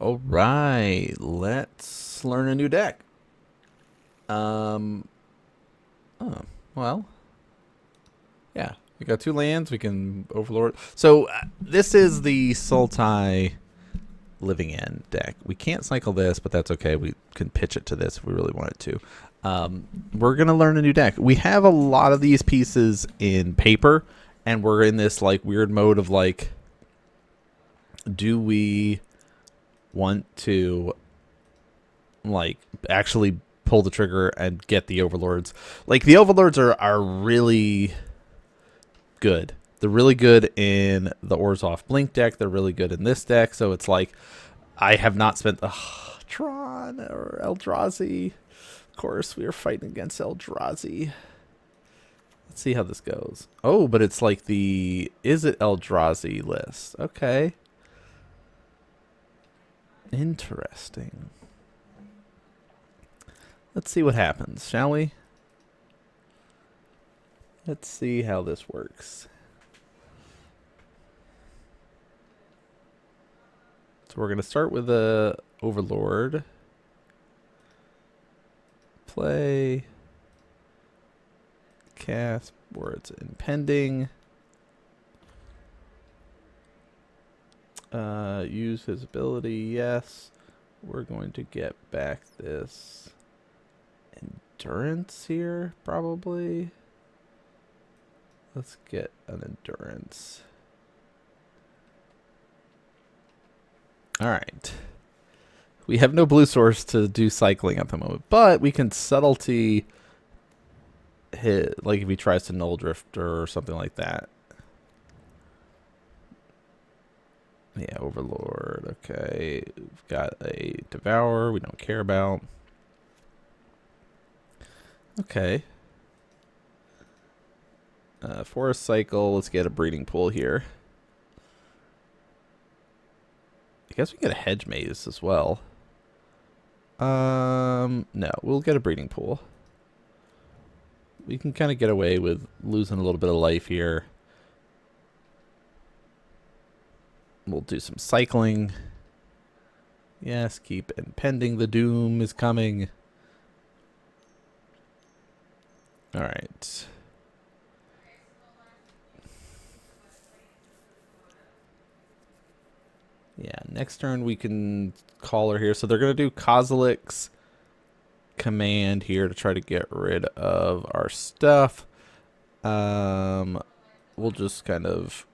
All right, let's learn a new deck. Oh, well, yeah, we got 2 lands. We can overlord. So this is the Sultai Living End deck. We can't cycle this, but that's okay. We can pitch it to this if we really wanted to. We're gonna learn a new deck. We have a lot of these pieces in paper, and we're in this like weird mode of like, do we want to like actually pull the trigger and get the overlords? Like the overlords are really good. They're really good in the Orzhov Blink deck. They're really good in this deck. So it's like I have not spent Tron or Eldrazi. Of course, we are fighting against Eldrazi. Let's see how this goes. Oh, but it's like the is it Eldrazi list? Okay, interesting. Let's see what happens, shall we? Let's see how this works. So we're going to start with the Overlord. Play. Cast. Words impending. Use his ability, yes. We're going to get back this endurance here, probably. Let's get an endurance. All right. We have no blue source to do cycling at the moment, but we can subtlety hit, like if he tries to null drift or something like that. Yeah, Overlord. Okay. We've got a Devour we don't care about. Okay. Forest Cycle. Let's get a breeding pool here. I guess we get a hedge maze as well. No, we'll get a breeding pool. We can kind of get away with losing a little bit of life here. We'll do some cycling. Yes, keep impending. The doom is coming. All right. Yeah, next turn we can call her here. So they're going to do Kozilek's command here to try to get rid of our stuff. We'll just kind of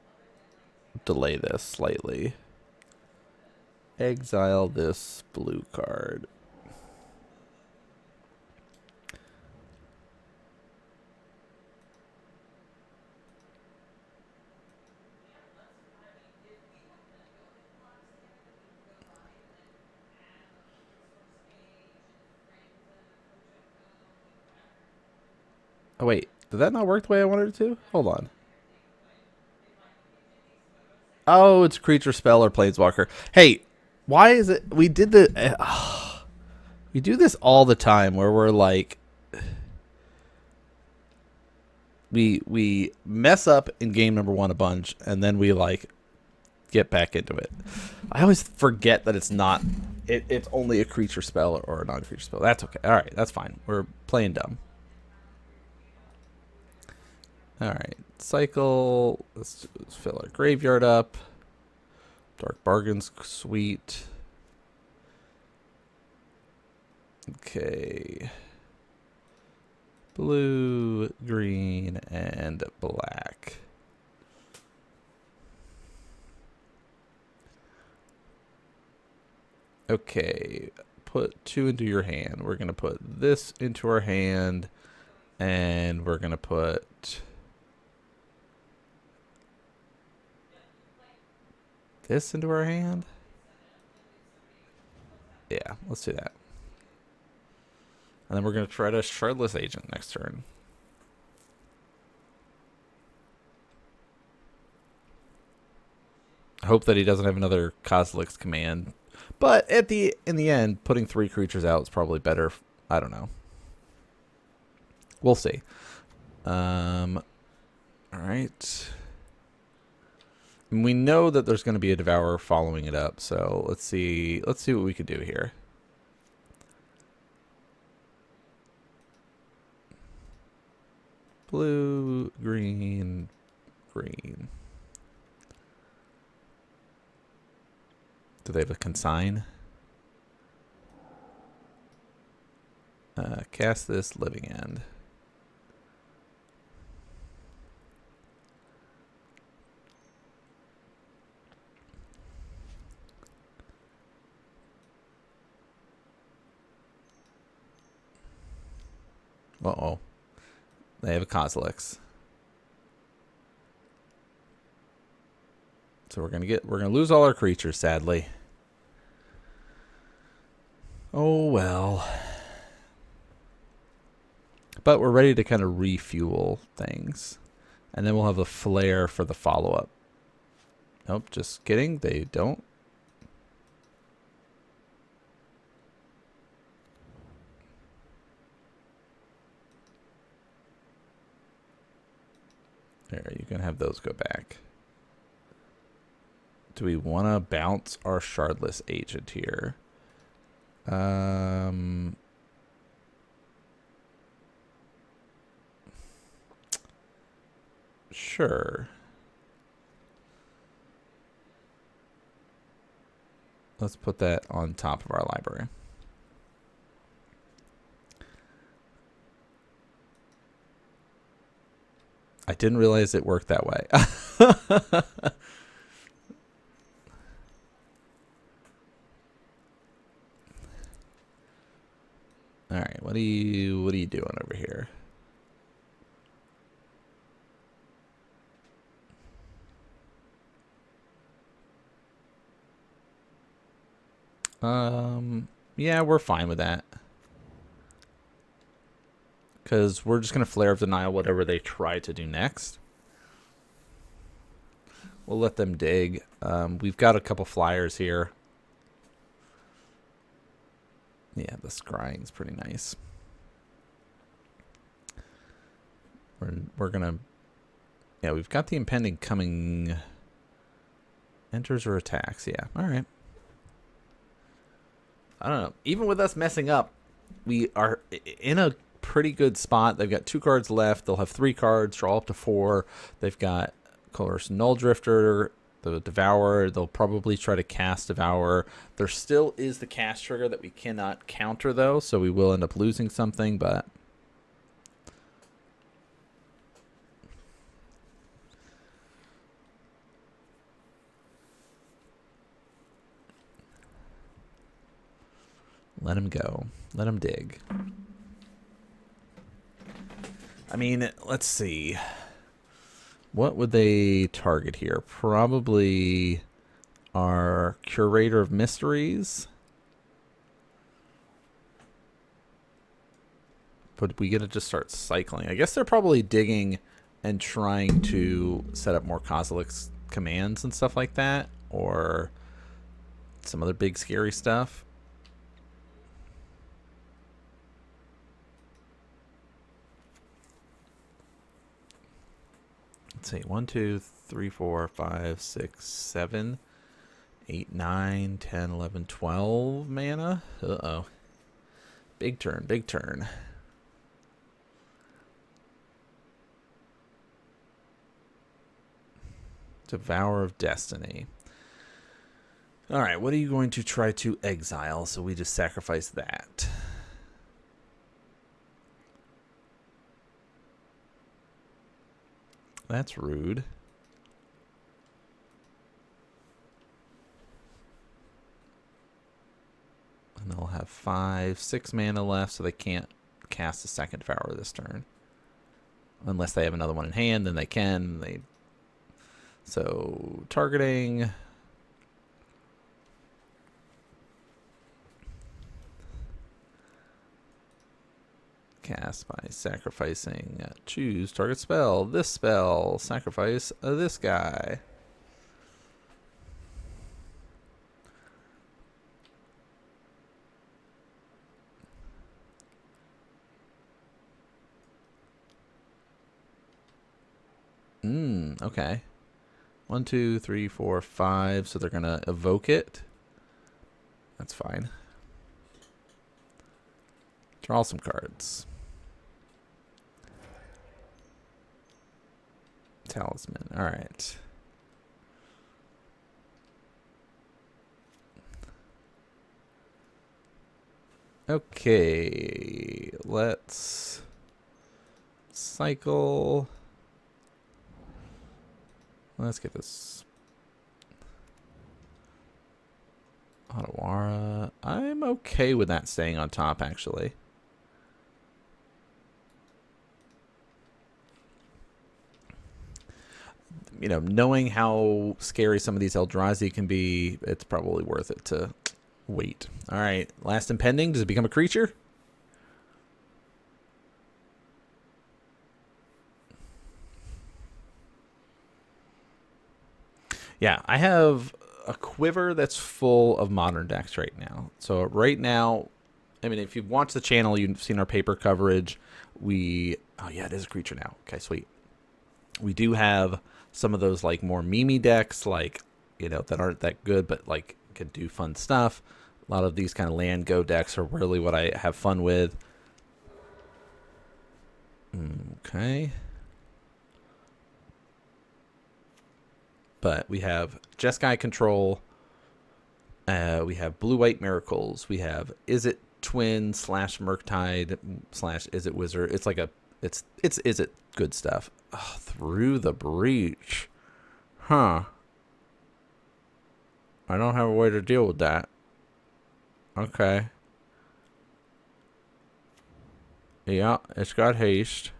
delay this slightly. Exile this blue card. Oh, wait. Did that not work the way I wanted it to? Hold on. Oh, it's creature, spell, or planeswalker. Hey, why is it... We did the... we do this all the time where we're like... We mess up in game number 1 a bunch, and then we, like, get back into it. I always forget that it's not... It's only a creature spell or a non-creature spell. That's okay. All right, that's fine. We're playing dumb. All right, cycle. Let's fill our graveyard up. Dark Bargain's sweet. Okay. Blue, green, and black. Okay, put 2 into your hand. We're going to put this into our hand, and we're going to put... this into our hand? Yeah, let's do that. And then we're going to try to Shardless Agent next turn. I hope that he doesn't have another Kozilek's command. But in the end, putting 3 creatures out is probably better. I don't know. We'll see. All right. And we know that there's going to be a Devourer following it up, so let's see what we can do here. Blue, green, green. Do they have a consign? Cast this Living End. Uh-oh. They have a Kozilek's. So we're gonna lose all our creatures, sadly. Oh well. But we're ready to kind of refuel things. And then we'll have a flare for the follow-up. Nope, just kidding. They don't. There, you can have those go back. Do we want to bounce our Shardless Agent here? Sure. Let's put that on top of our library. I didn't realize it worked that way. All right, what are you doing over here? Yeah, we're fine with that. Because we're just going to Flare of Denial whatever they try to do next. We'll let them dig. We've got a couple flyers here. Yeah, the scrying's pretty nice. We're going to... Yeah, we've got the impending coming... Enters or attacks. Yeah, all right. I don't know. Even with us messing up, we are in a pretty good spot. They've got 2 cards left. They'll have 3 cards, draw up to 4. They've got Colorless Null Drifter, the Devourer. They'll probably try to cast Devourer. There still is the cast trigger that we cannot counter, though, so we will end up losing something, but... Let him go. Let him dig. I mean, let's see. What would they target here? Probably our Curator of Mysteries. But we get to just start cycling. I guess they're probably digging and trying to set up more Kozilek's commands and stuff like that. Or some other big scary stuff. Let's see, 1, 2, 3, 4, 5, 6, 7, 8, 9, 10, 11, 12 mana. Uh-oh. Big turn, big turn. Devourer of Destiny. All right, what are you going to try to exile? So we just sacrifice that. That's rude. And they'll have 5, 6 mana left, so they can't cast a second Devourer this turn. Unless they have another one in hand, then they can. So, targeting... Cast by sacrificing. Choose target spell. This spell. Sacrifice this guy. Okay. 1, 2, 3, 4, 5. So they're going to evoke it. That's fine. Draw some cards. Talisman. All right. Okay. Let's cycle. Let's get this. Otawara. I'm okay with that staying on top, actually. You know, knowing how scary some of these Eldrazi can be, it's probably worth it to wait. All right. Last impending. Does it become a creature? Yeah, I have a quiver that's full of modern decks right now. So right now, I mean, if you've watched the channel, you've seen our paper coverage. Oh yeah, it is a creature now. Okay, sweet. We do have some of those like more memey decks, like, you know, that aren't that good, but like can do fun stuff. A lot of these kind of land go decks are really what I have fun with. Okay. But we have Jeskai Control. We have Blue-White Miracles. We have Is It Twin / Murktide / Is It Wizard. It's like it's Is It good stuff. Oh, Through the Breach. Huh. I don't have a way to deal with that. Okay. Yeah, it's got haste.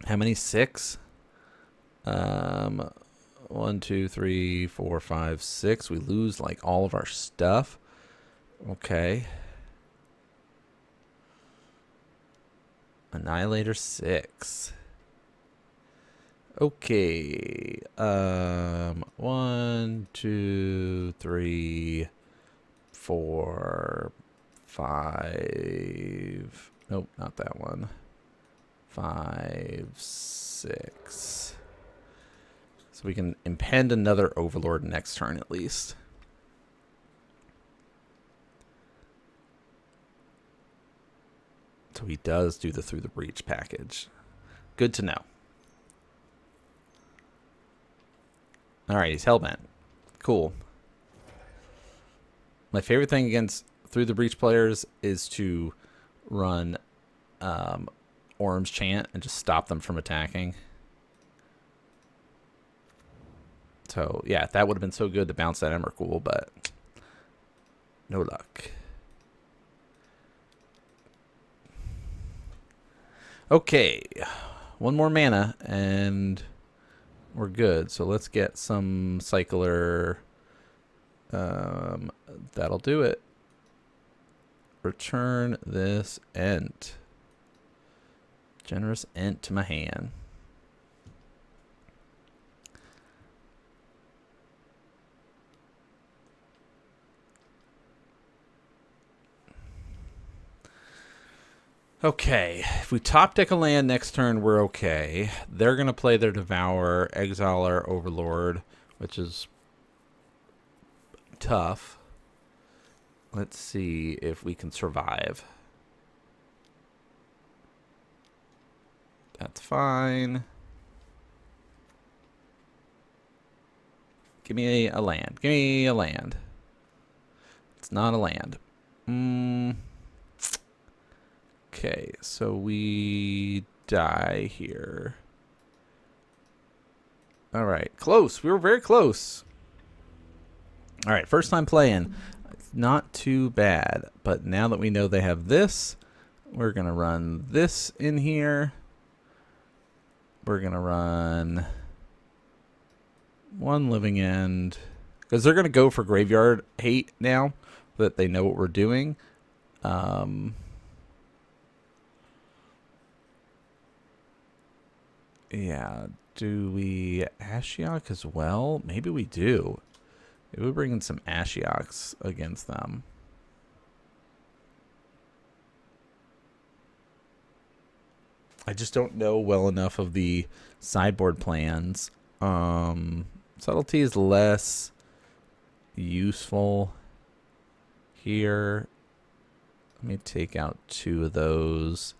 How many? 6? 1, 2, 3, 4, 5, 6. We lose like all of our stuff. Okay. Annihilator 6. Okay. 1, 2, 3, 4, 5. Nope, not that one. 5, 6. So we can impend another Overlord next turn at least. So he does do the Through the Breach package. Good to know. Alright, he's Hellbent. Cool. My favorite thing against Through the Breach players is to run Orm's Chant and just stop them from attacking. So, yeah, that would have been so good to bounce that Emrakul, but no luck. Okay, one more mana, and we're good. So let's get some Cycler. That'll do it. Return this Ent. Generous Ent to my hand. Okay, if we top deck a land next turn, we're okay. They're going to play their Devour, exile our Overlord, which is tough. Let's see if we can survive. That's fine. Give me a land. Give me a land. It's not a land. Okay, so we die here. All right, close. We were very close. All right, first time playing. It's not too bad, but now that we know they have this, we're going to run this in here. We're going to run one Living End, because they're going to go for Graveyard Hate now that they know what we're doing. Yeah, do we Ashiok as well? Maybe we do. Maybe we bring in some Ashioks against them. I just don't know well enough of the sideboard plans. Subtlety is less useful here. Let me take out 2 of those.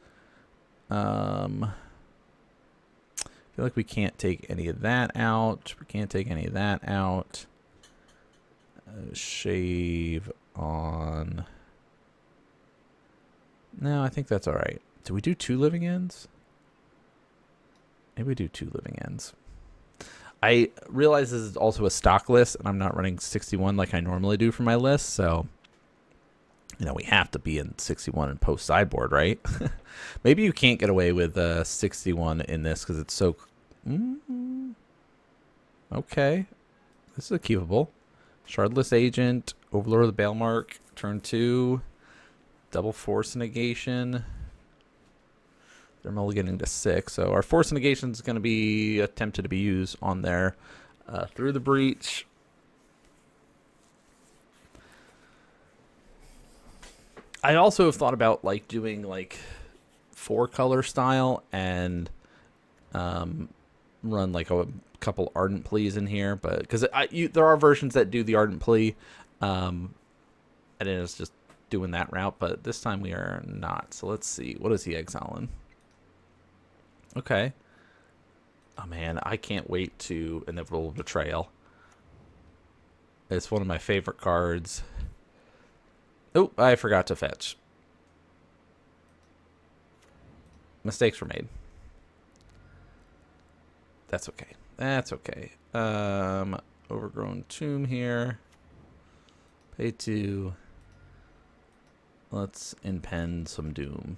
I feel like we can't take any of that out. We can't take any of that out. Shave on. No, I think that's all right. Do we do 2 living ends? Maybe we do 2 living ends. I realize this is also a stock list, and I'm not running 61 like I normally do for my list, so we have to be in 61 and post sideboard, right? Maybe you can't get away with 61 in this because it's so... Okay. This is achievable. Shardless Agent, Overlord of the Bailmark, turn 2, double Force Negation. They're mulliganing to 6, so our Force Negation is going to be attempted to be used on there. Through the Breach. I also have thought about doing 4-color style and run a couple Ardent Pleas in here, but because there are versions that do the Ardent Plea, and it's just doing that route, but this time we are not. So let's see, what is he exiling? Okay. Oh man, I can't wait to Inevitable Betrayal. It's one of my favorite cards. Oh, I forgot to fetch. Mistakes were made. That's okay. That's okay. Overgrown Tomb here. Pay 2. Let's impend some doom.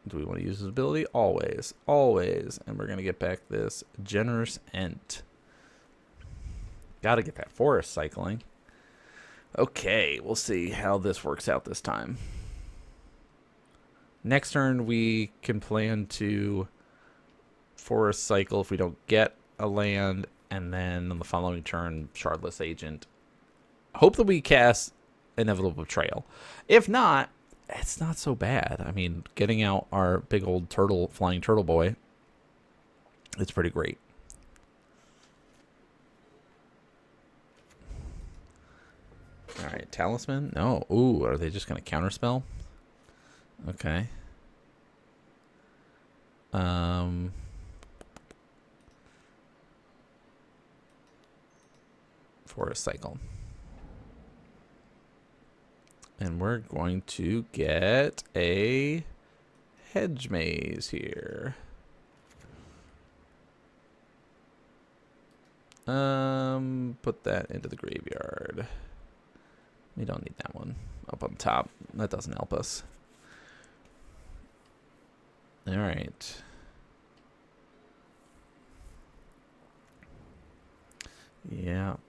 Do we want to use his ability? Always. Always. And we're going to get back this Generous Ent. Got to get that forest cycling. Okay, we'll see how this works out this time. Next turn, we can plan to forest cycle if we don't get a land, and then on the following turn, Shardless Agent. Hope that we cast Inevitable Betrayal. If not, it's not so bad. I mean, getting out our big old flying turtle boy, it's pretty great. All right, Talisman. No. Ooh, are they just going to counterspell? Okay. Forest cycle. And we're going to get a hedge maze here. Put that into the graveyard. We don't need that one up on top. That doesn't help us. All right. Yep.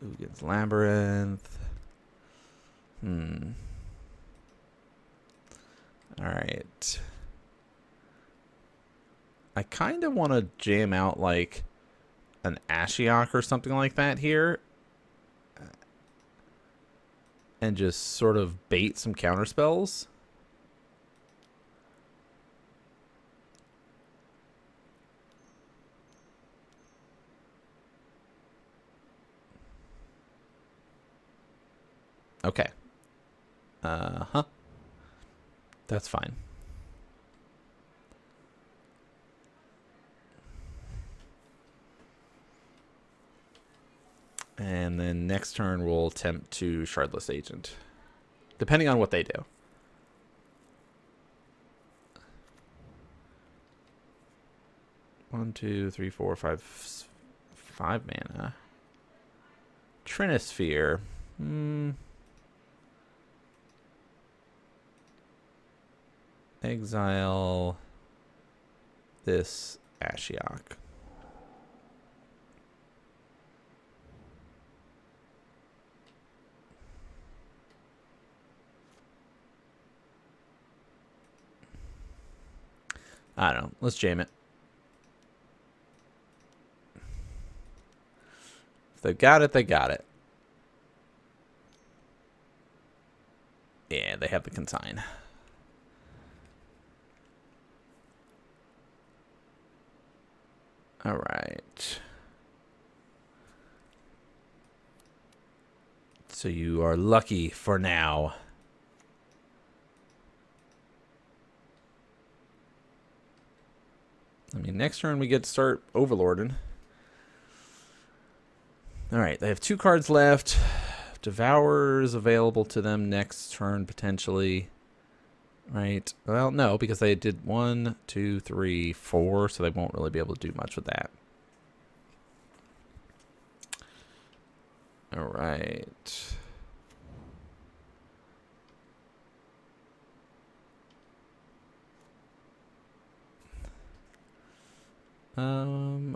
Uggin's Labyrinth. All right. I kind of want to jam out an Ashiok or something like that here. And just sort of bait some counterspells. Okay. That's fine. And then next turn we'll attempt to Shardless Agent. Depending on what they do. One, two, three, four, five. 5 mana. Trinisphere. Exile this Ashiok. I don't know. Let's jam it. If they got it, they got it. Yeah, they have the consign. All right. So you are lucky for now. I mean, next turn we get to start overlording. All right, they have 2 cards left. Devour is available to them next turn, potentially. Right. Well, no, because they did 1, 2, 3, 4, so they won't really be able to do much with that. All right.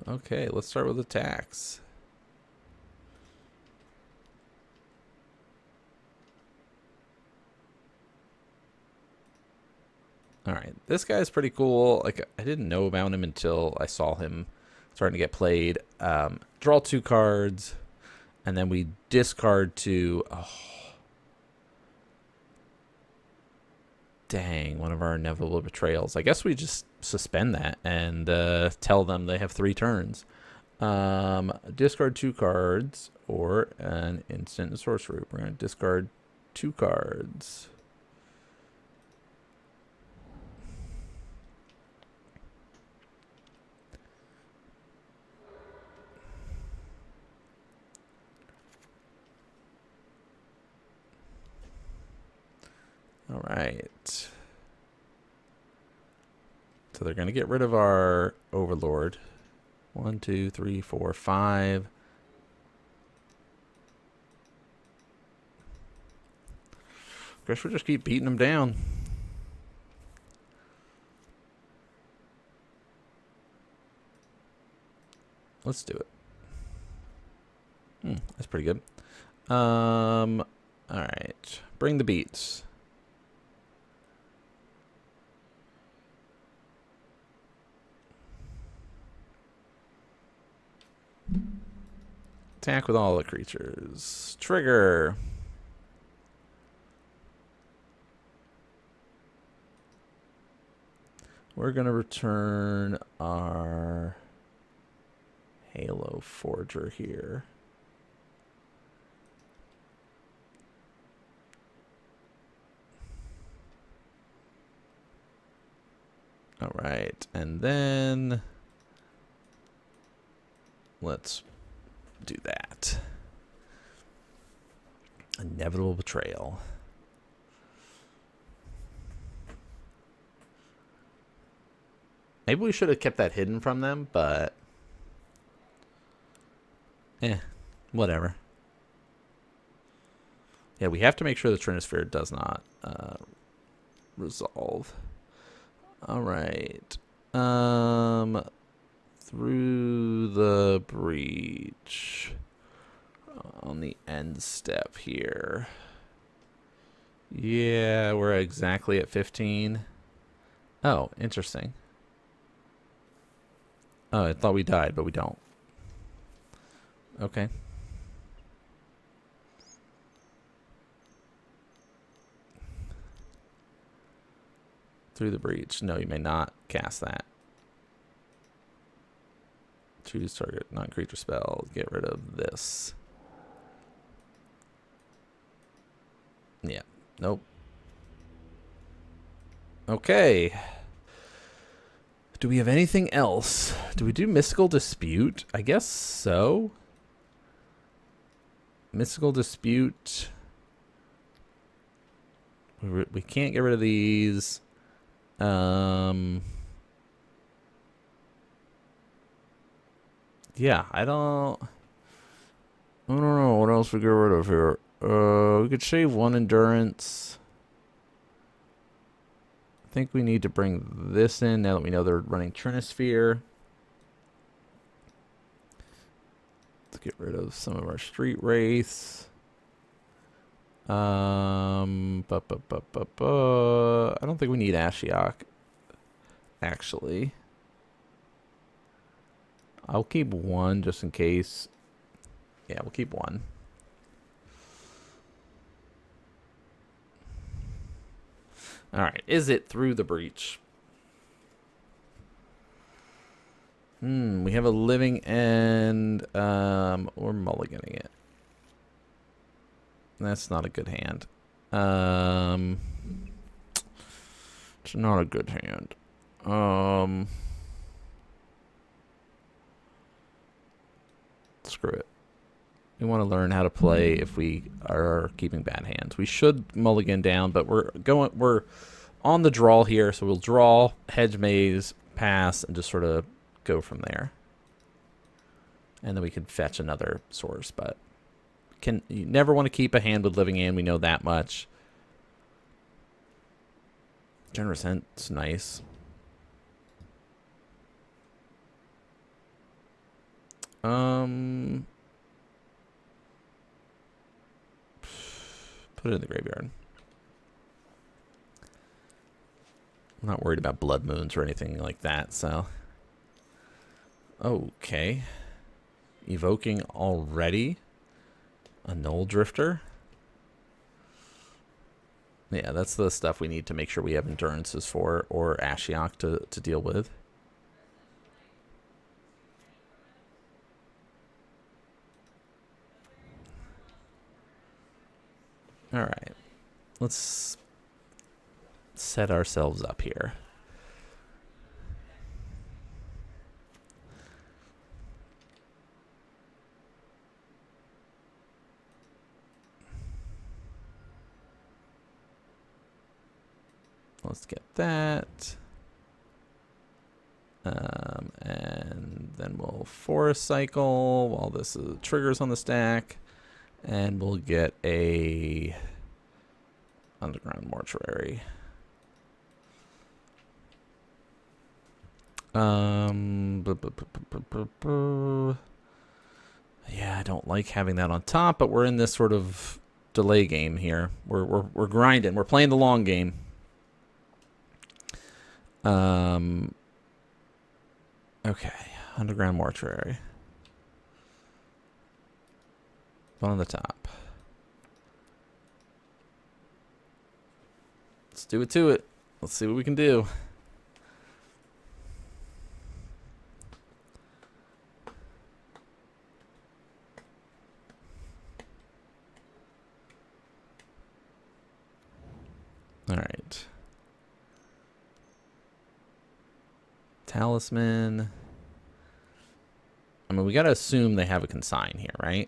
Okay, let's start with attacks. All right, this guy's pretty cool. Like, I didn't know about him until I saw him starting to get played. Draw 2 cards, and then we discard 2. Oh, dang, one of our inevitable betrayals. I guess we just suspend that and tell them they have 3 turns. Discard 2 cards or an instant and sorcery. We're going to discard 2 cards. All right. So they're going to get rid of our Overlord. 1, 2, 3, 4, 5. Guess we'll just keep beating them down. Let's do it. That's pretty good. All right. Bring the beats. Attack with all the creatures. Trigger. We're going to return our Halo Forger here. All right. And then let's do that. Inevitable betrayal. Maybe we should have kept that hidden from them, but whatever. Yeah, we have to make sure the Trinisphere does not resolve. All right. Through the breach on the end step here. Yeah, we're exactly at 15. Oh, interesting. Oh, I thought we died, but we don't. Okay. Through the breach. No, you may not cast that. Choose target non-creature spell. Get rid of this. Yeah. Nope. Okay. Do we have anything else? Do we do Mystical Dispute? I guess so. Mystical Dispute. We can't get rid of these. Yeah, I don't know what else we get rid of here. We could shave 1 endurance. I think we need to bring this in now that we know they're running Trinisphere. Let's get rid of some of our street wraiths. I don't think we need Ashiok, actually. I'll keep 1 just in case. Yeah, we'll keep 1. All right. Is it through the breach? We have a living end. We're mulliganing it. That's not a good hand. It's not a good hand. Screw it. We want to learn how to play if we are keeping bad hands. We should mulligan down, but we're on the draw here, so we'll draw, hedge maze, pass, and just sort of go from there. And then we could fetch another source, but you never want to keep a hand with living end. We know that much. Generous Hint's nice. Put it in the graveyard. I'm not worried about blood moons or anything like that, so. Okay. Evoking already. A Null Drifter. Yeah, that's the stuff we need to make sure we have endurances for, or Ashiok to deal with. All right. Let's set ourselves up here. Let's get that. And then we'll forest cycle while this triggers on the stack. And we'll get a underground mortuary. Yeah, I don't like having that on top, but we're in this sort of delay game here. We're grinding. We're playing the long game. Okay, underground mortuary. One on the top. Let's do it to it. Let's see what we can do. All right. Talisman. I mean, we got to assume they have a consign here, right?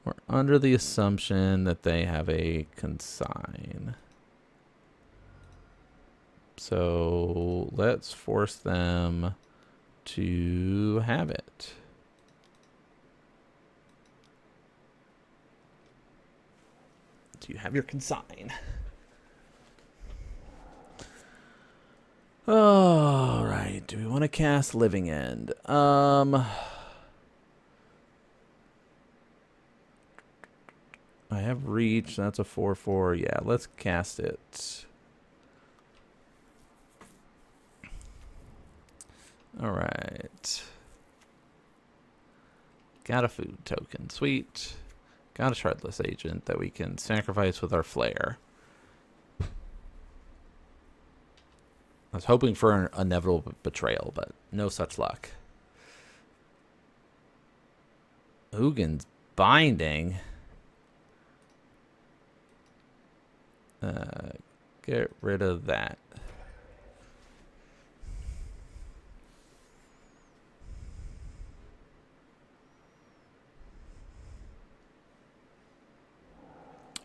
We're under the assumption that they have a consign. So let's force them to have it. Do you have your consign? All right. Do we want to cast Living End? I have reach. That's a 4/4. Yeah, let's cast it. All right. Got a food token. Sweet. Got a shardless agent that we can sacrifice with our flare. I was hoping for an inevitable betrayal, but no such luck. Ugin's Binding. Get rid of that.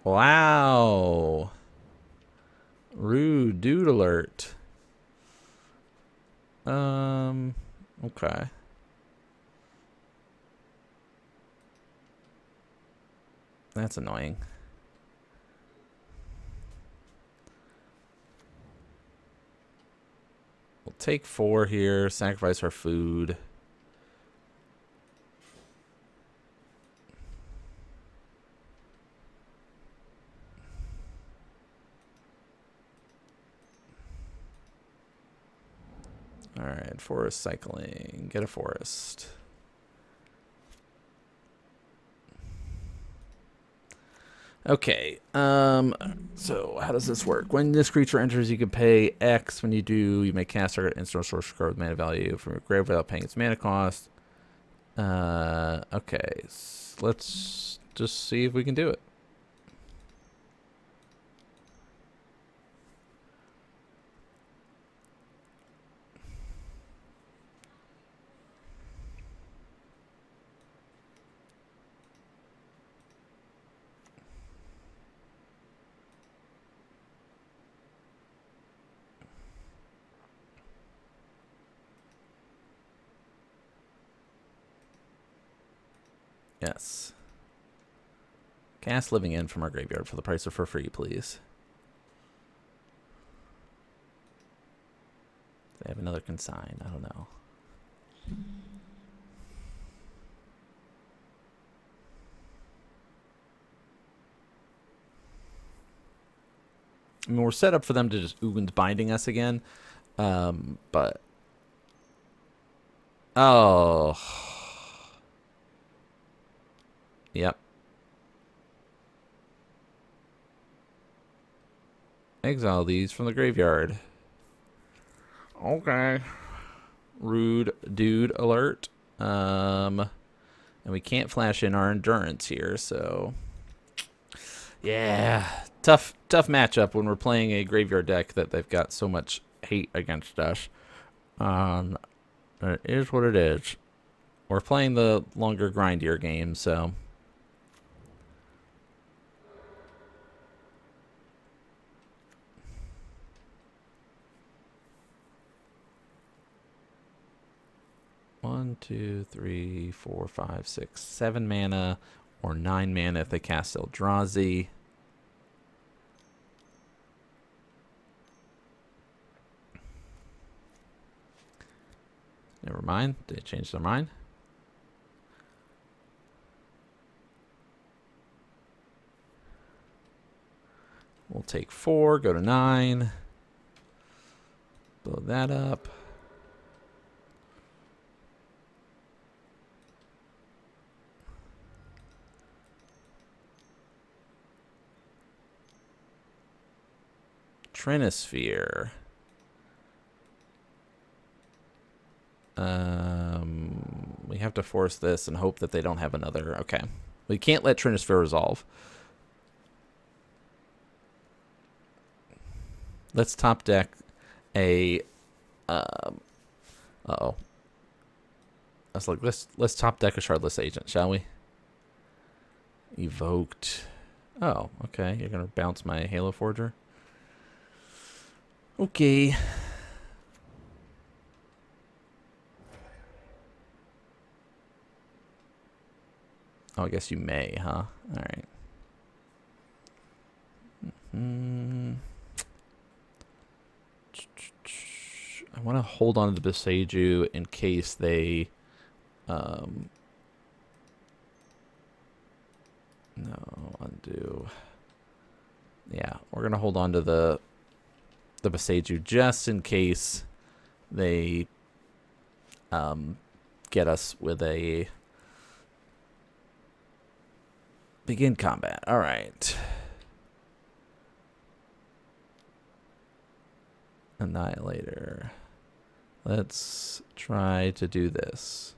Wow. Rude dude alert. Okay. That's annoying. We'll take 4 here, sacrifice our food. All right, forest cycling. Get a forest. Okay. So how does this work? When this creature enters, you can pay X. When you do, you may cast target instant source card with mana value from your grave without paying its mana cost. Okay. Let's just see if we can do it. Yes. Cast Living End from our graveyard for the price of for free, please. They have another consign. I don't know. I mean, we're set up for them to just Ugin binding us again. But... Oh. Yep. Exile these from the graveyard. Okay. Rude dude alert. And we can't flash in our endurance here, so... Yeah. Tough matchup when we're playing a graveyard deck that they've got so much hate against us. It is what it is. We're playing the longer, grindier game, so... One, two, three, 4, 5, 6, 7 mana, or 9 mana if they cast Eldrazi. Never mind. Did they change their mind? We'll take 4, go to 9. Blow that up. Trinisphere. We have to force this and hope that they don't have another. Okay. We can't let Trinisphere resolve. Let's top deck a... uh-oh. I was like, let's top deck a Shardless Agent, shall we? Evoked. Oh, okay. You're going to bounce my Halo Forger? Okay. Oh, I guess you may, huh? Alright. I want to hold on to the Beseiju in case they... no, undo. Yeah, we're going to hold on to the Beseiju just in case they get us with a begin combat. All right. Annihilator. Let's try to do this.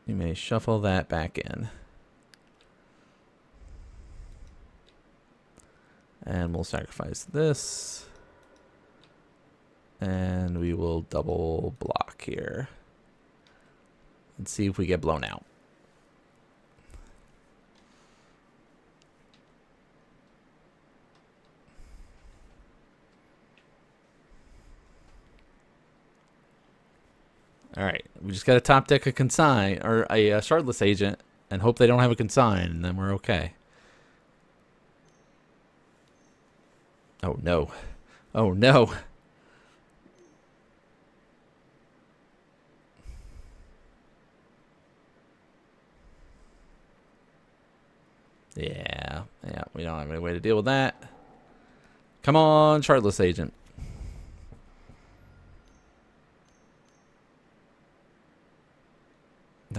You may shuffle that back in. And we'll sacrifice this. And we will double block here. And see if we get blown out. Alright, we just got to top deck a consign, or a Shardless Agent, and hope they don't have a consign, and then we're okay. Oh no. Oh no. Yeah, we don't have any way to deal with that. Come on, Shardless Agent.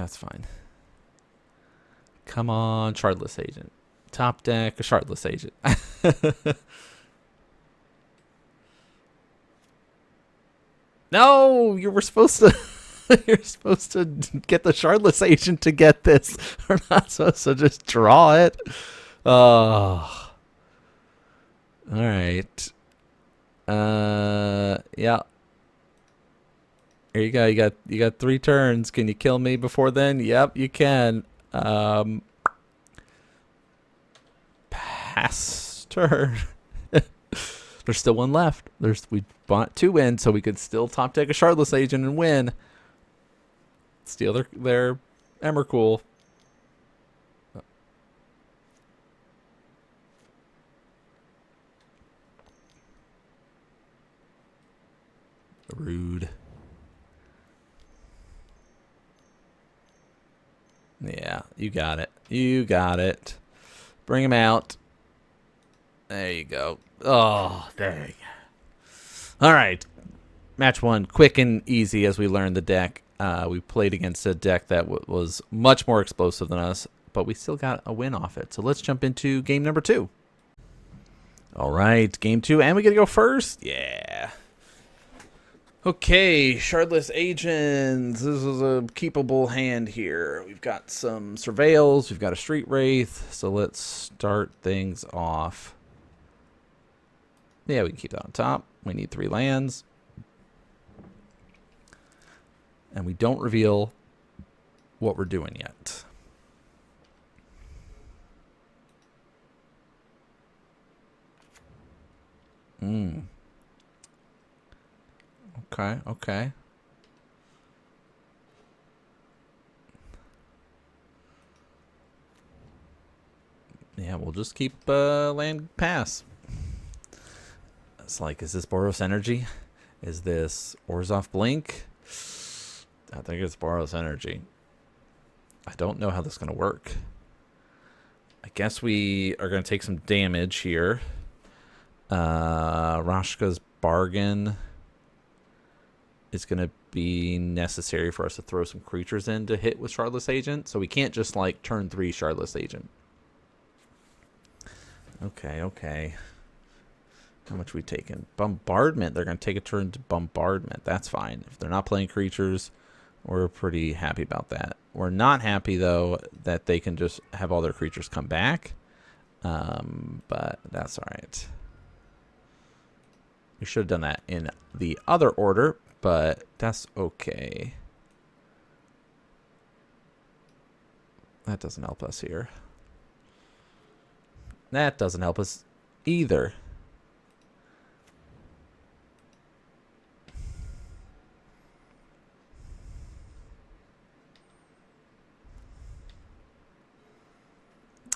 that's fine. Come on, Shardless Agent. Top deck, a Shardless Agent. No, you were supposed to. You're supposed to get the Shardless Agent to get this. We're not supposed to just draw it. Oh. All right. Yeah. Here you go. You got 3 turns. Can you kill me before then? Yep, you can. Pass turn. There's still 1 left. We bought 2 in, so we could still top deck a Shardless Agent and win. Steal their Emrakul. Rude. Yeah, you got it. You got it. Bring him out. There you go. Oh, dang. All right. Match 1. Quick and easy as we learned the deck. We played against a deck that was much more explosive than us, but we still got a win off it. So let's jump into game number 2. All right. Game 2. And we got to go first? Yeah. Okay, Shardless Agents. This is a keepable hand here. We've got some Surveils. We've got a Street Wraith. So let's start things off. Yeah, we can keep that on top. We need 3 lands. And we don't reveal what we're doing yet. Okay. Yeah, we'll just keep land pass. It's like, is this Boros Energy? Is this Orzhov Blink? I think it's Boros Energy. I don't know how this is going to work. I guess we are going to take some damage here. Rashka's Bargain is going to be necessary for us to throw some creatures in to hit with Shardless Agent. So we can't just like turn 3 Shardless Agent. Okay. How much we taking? Bombardment. They're going to take a turn to Bombardment. That's fine. If they're not playing creatures, we're pretty happy about that. We're not happy, though, that they can just have all their creatures come back. But that's all right. We should have done that in the other order, but that's okay. That doesn't help us here. That doesn't help us either.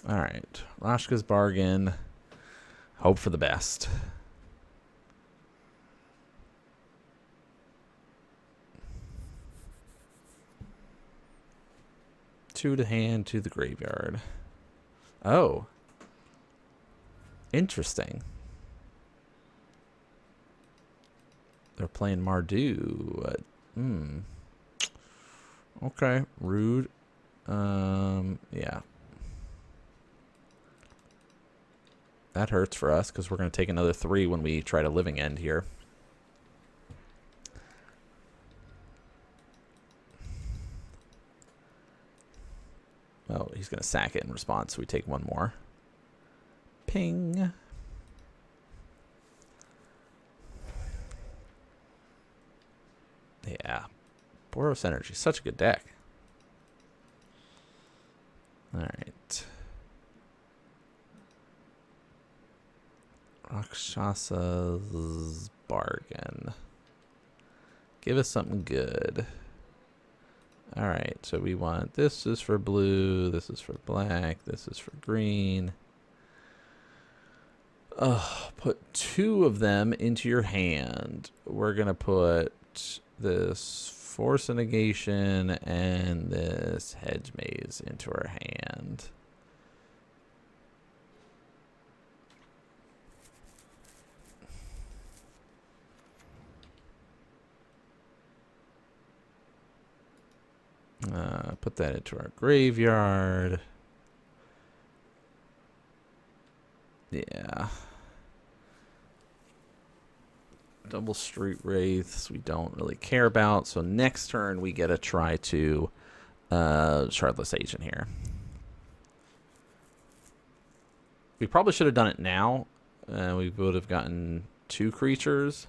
All right. Rashka's Bargain. Hope for the best. Two to hand to the graveyard. Oh. Interesting. They're playing Mardu. Okay. Rude. Yeah. That hurts for us because we're going to take another 3 when we try to Living End here. Oh, he's going to sack it in response, so we take 1 more. Ping. Yeah. Boros Energy, such a good deck. All right. Rakshasa's Bargain. Give us something good. All right, so we want, this is for blue, this is for black, this is for green. Put 2 of them into your hand. We're going to put this Force of Negation and this Hedge Maze into our hand. Put that into our graveyard. Yeah. Double Street Wraiths we don't really care about. So next turn we get to try to Shardless Agent here. We probably should have done it now. We would have gotten 2 creatures.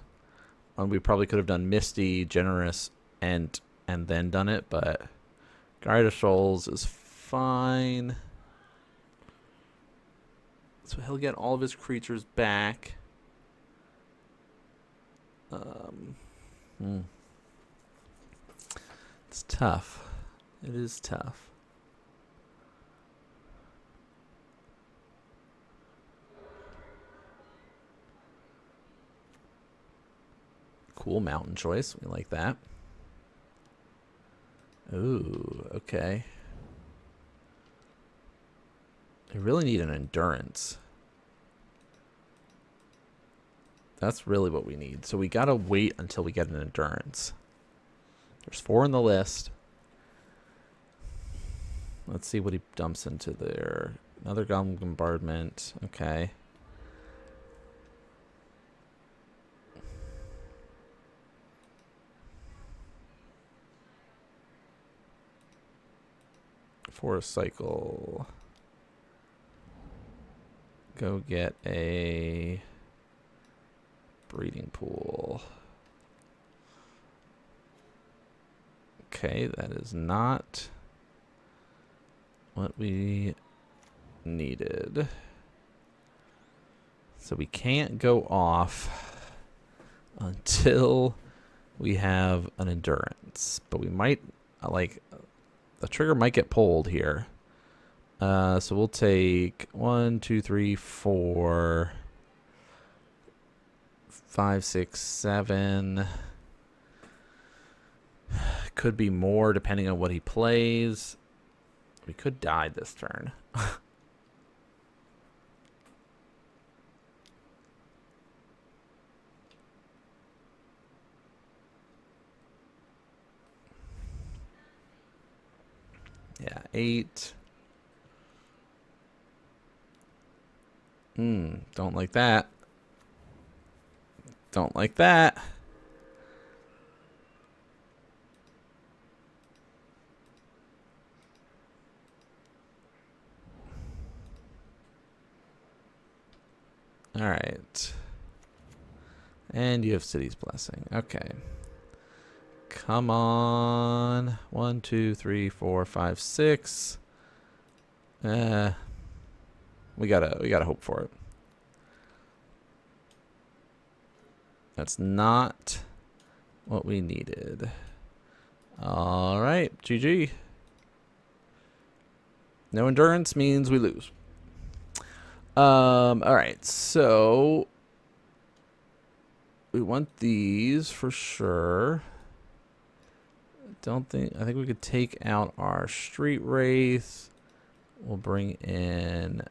We probably could have done Misty, Generous, and then done it, but Guide of Souls is fine. So he'll get all of his creatures back. It's tough. It is tough. Cool mountain choice. We like that. Ooh, okay. I really need an endurance. That's really what we need. So we gotta wait until we get an endurance. There's 4 in the list. Let's see what he dumps into there. Another Goblin Bombardment. Okay. Forest Cycle. Go get a breeding pool. Okay, that is not what we needed. So we can't go off until we have an endurance. But we might, the trigger might get pulled here. So we'll take 1, 2, 3, 4, 5, 6, 7. Could be more depending on what he plays. We could die this turn. Yeah, 8. Don't like that. Don't like that. All right. And you have City's Blessing. Okay. Come on. 1, 2, 3, 4, 5, 6. We gotta hope for it. That's not what we needed. All right, GG. No endurance means we lose. All right, so we want these for sure. I think we could take out our Street Wraith. We'll bring in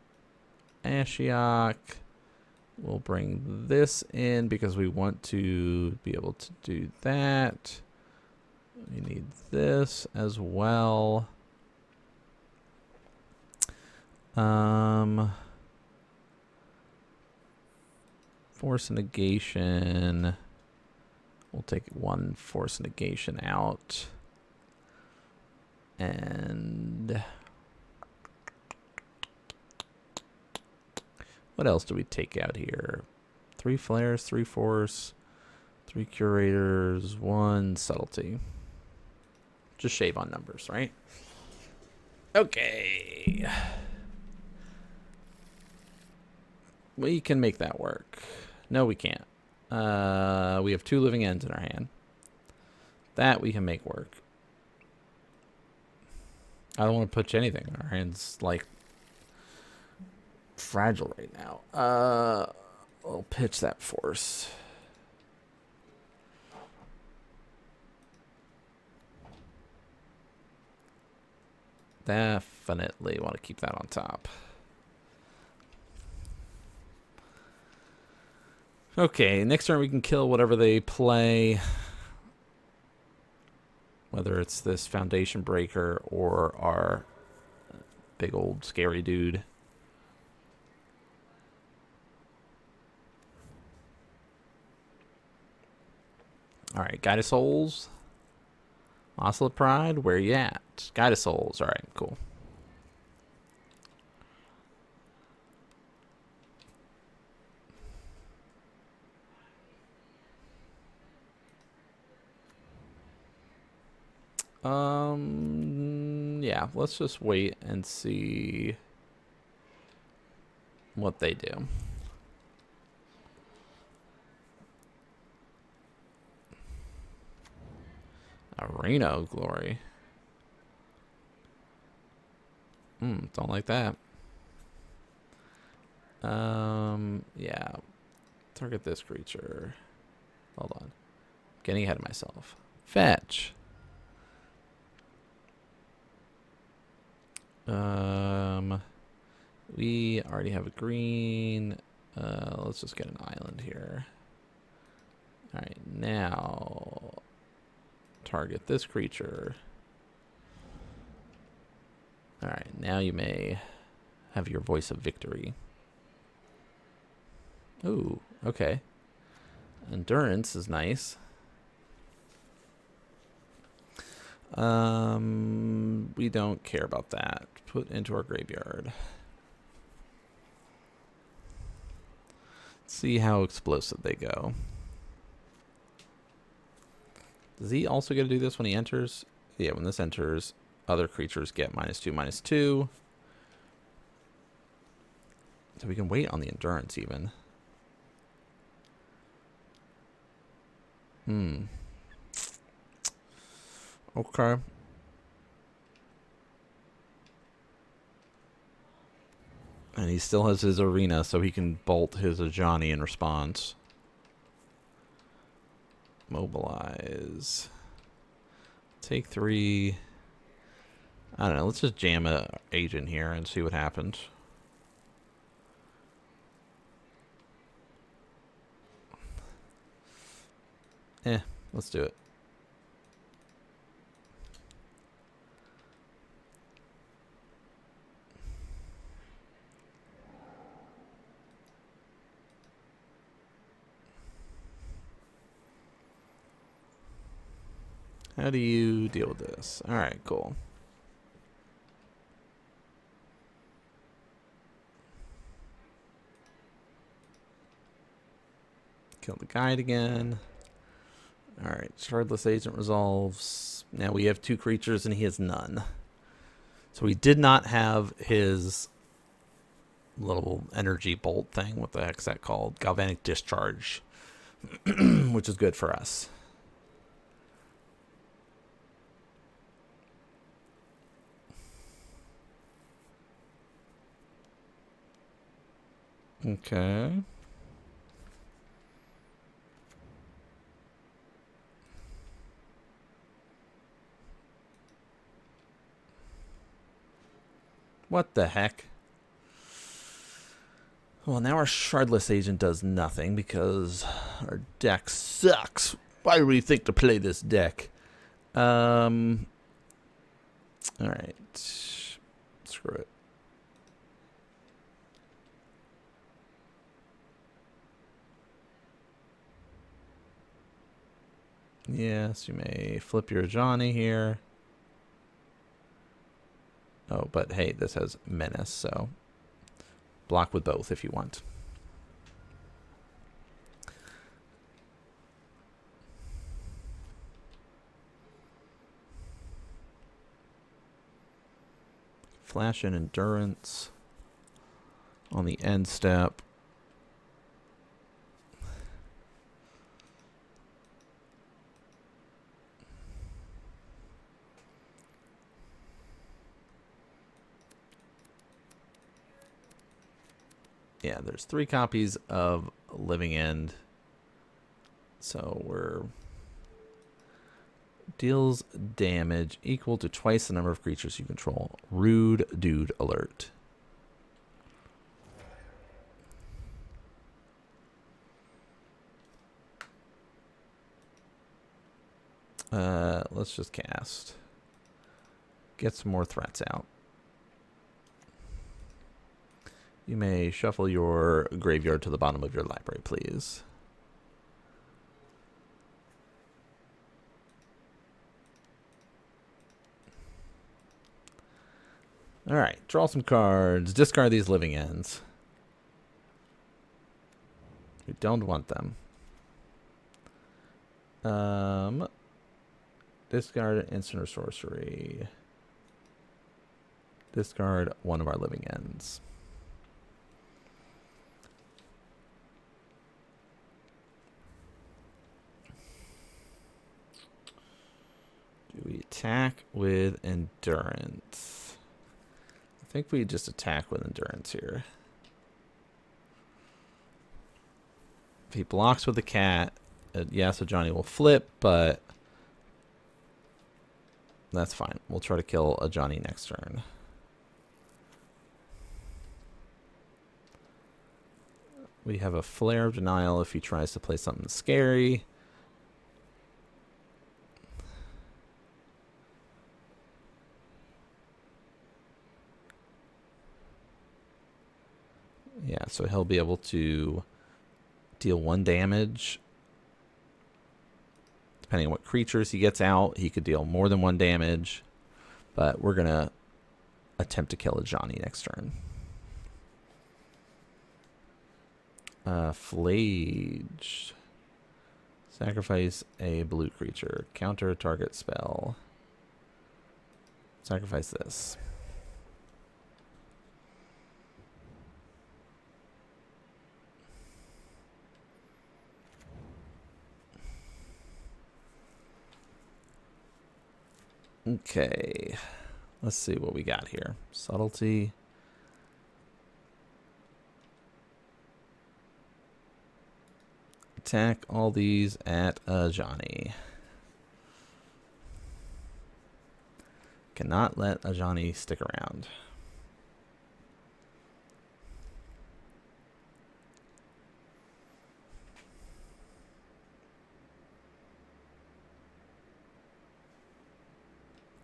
Ashiok. We'll bring this in because we want to be able to do that. We need this as well. Force negation. We'll take 1 force negation out. And what else do we take out here? 3 flares, 3 force, 3 curators, 1 subtlety. Just shave on numbers, right? Okay. We can make that work. No, we can't. We have 2 living ends in our hand. That we can make work. I don't want to put anything. Our hand's like fragile right now. I'll pitch that force. Definitely want to keep that on top. Okay, next turn we can kill whatever they play. whether it's this foundation breaker or our big old scary dude. All right, Guide of Souls. Oslo Pride, where you at? Guide of Souls. All right, cool. Yeah, let's just wait and see what they do. Arena of Glory. Don't like that. Yeah. Target this creature. Hold on. Getting ahead of myself. Fetch. We already have a green. Let's just get an island here. All right, now target this creature. All right, now you may have your voice of victory. Ooh, okay. Endurance is nice. We don't care about that. Put into our graveyard. See how explosive they go. Does he also get to do this when he enters? Yeah, when this enters, other creatures get -2/-2. So we can wait on the endurance even. Okay. And he still has his arena, so he can bolt his Ajani in response. Mobilize. Take 3. I don't know. Let's just jam a agent here and see what happens. Let's do it. How do you deal with this? All right, cool. Kill the guide again. All right, Shardless Agent resolves. Now we have 2 creatures and he has none. So he did not have his little energy bolt thing. What the heck's that called? Galvanic Discharge, which is good for us. Okay. What the heck? Well, now our Shardless Agent does nothing because our deck sucks. Why do we think to play this deck? Alright. Screw it. Yes, you may flip your Johnny here. Oh, but hey, this has Menace, so block with both if you want. Flash and Endurance on the end step. Yeah, there's 3 copies of Living End. So we're deals damage equal to twice the number of creatures you control. Rude dude alert. let's just cast. Get some more threats out. You may shuffle your graveyard to the bottom of your library, please. Alright, draw some cards. Discard these living ends. We don't want them. Discard instant or sorcery. Discard one of our living ends. Do we attack with endurance? I think we just attack with endurance here. If he blocks with the cat, yeah, so Johnny will flip, but that's fine. We'll try to kill a Johnny next turn. We have a Flare of Denial if he tries to play something scary. Yeah, so he'll be able to deal 1 damage. Depending on what creatures he gets out, he could deal more than 1 damage. But we're going to attempt to kill a Johnny next turn. Flage. Sacrifice a blue creature. Counter a target spell. Sacrifice this. Okay, let's see what we got here. Subtlety. Attack all these at Johnny. Cannot let a Johnny stick around.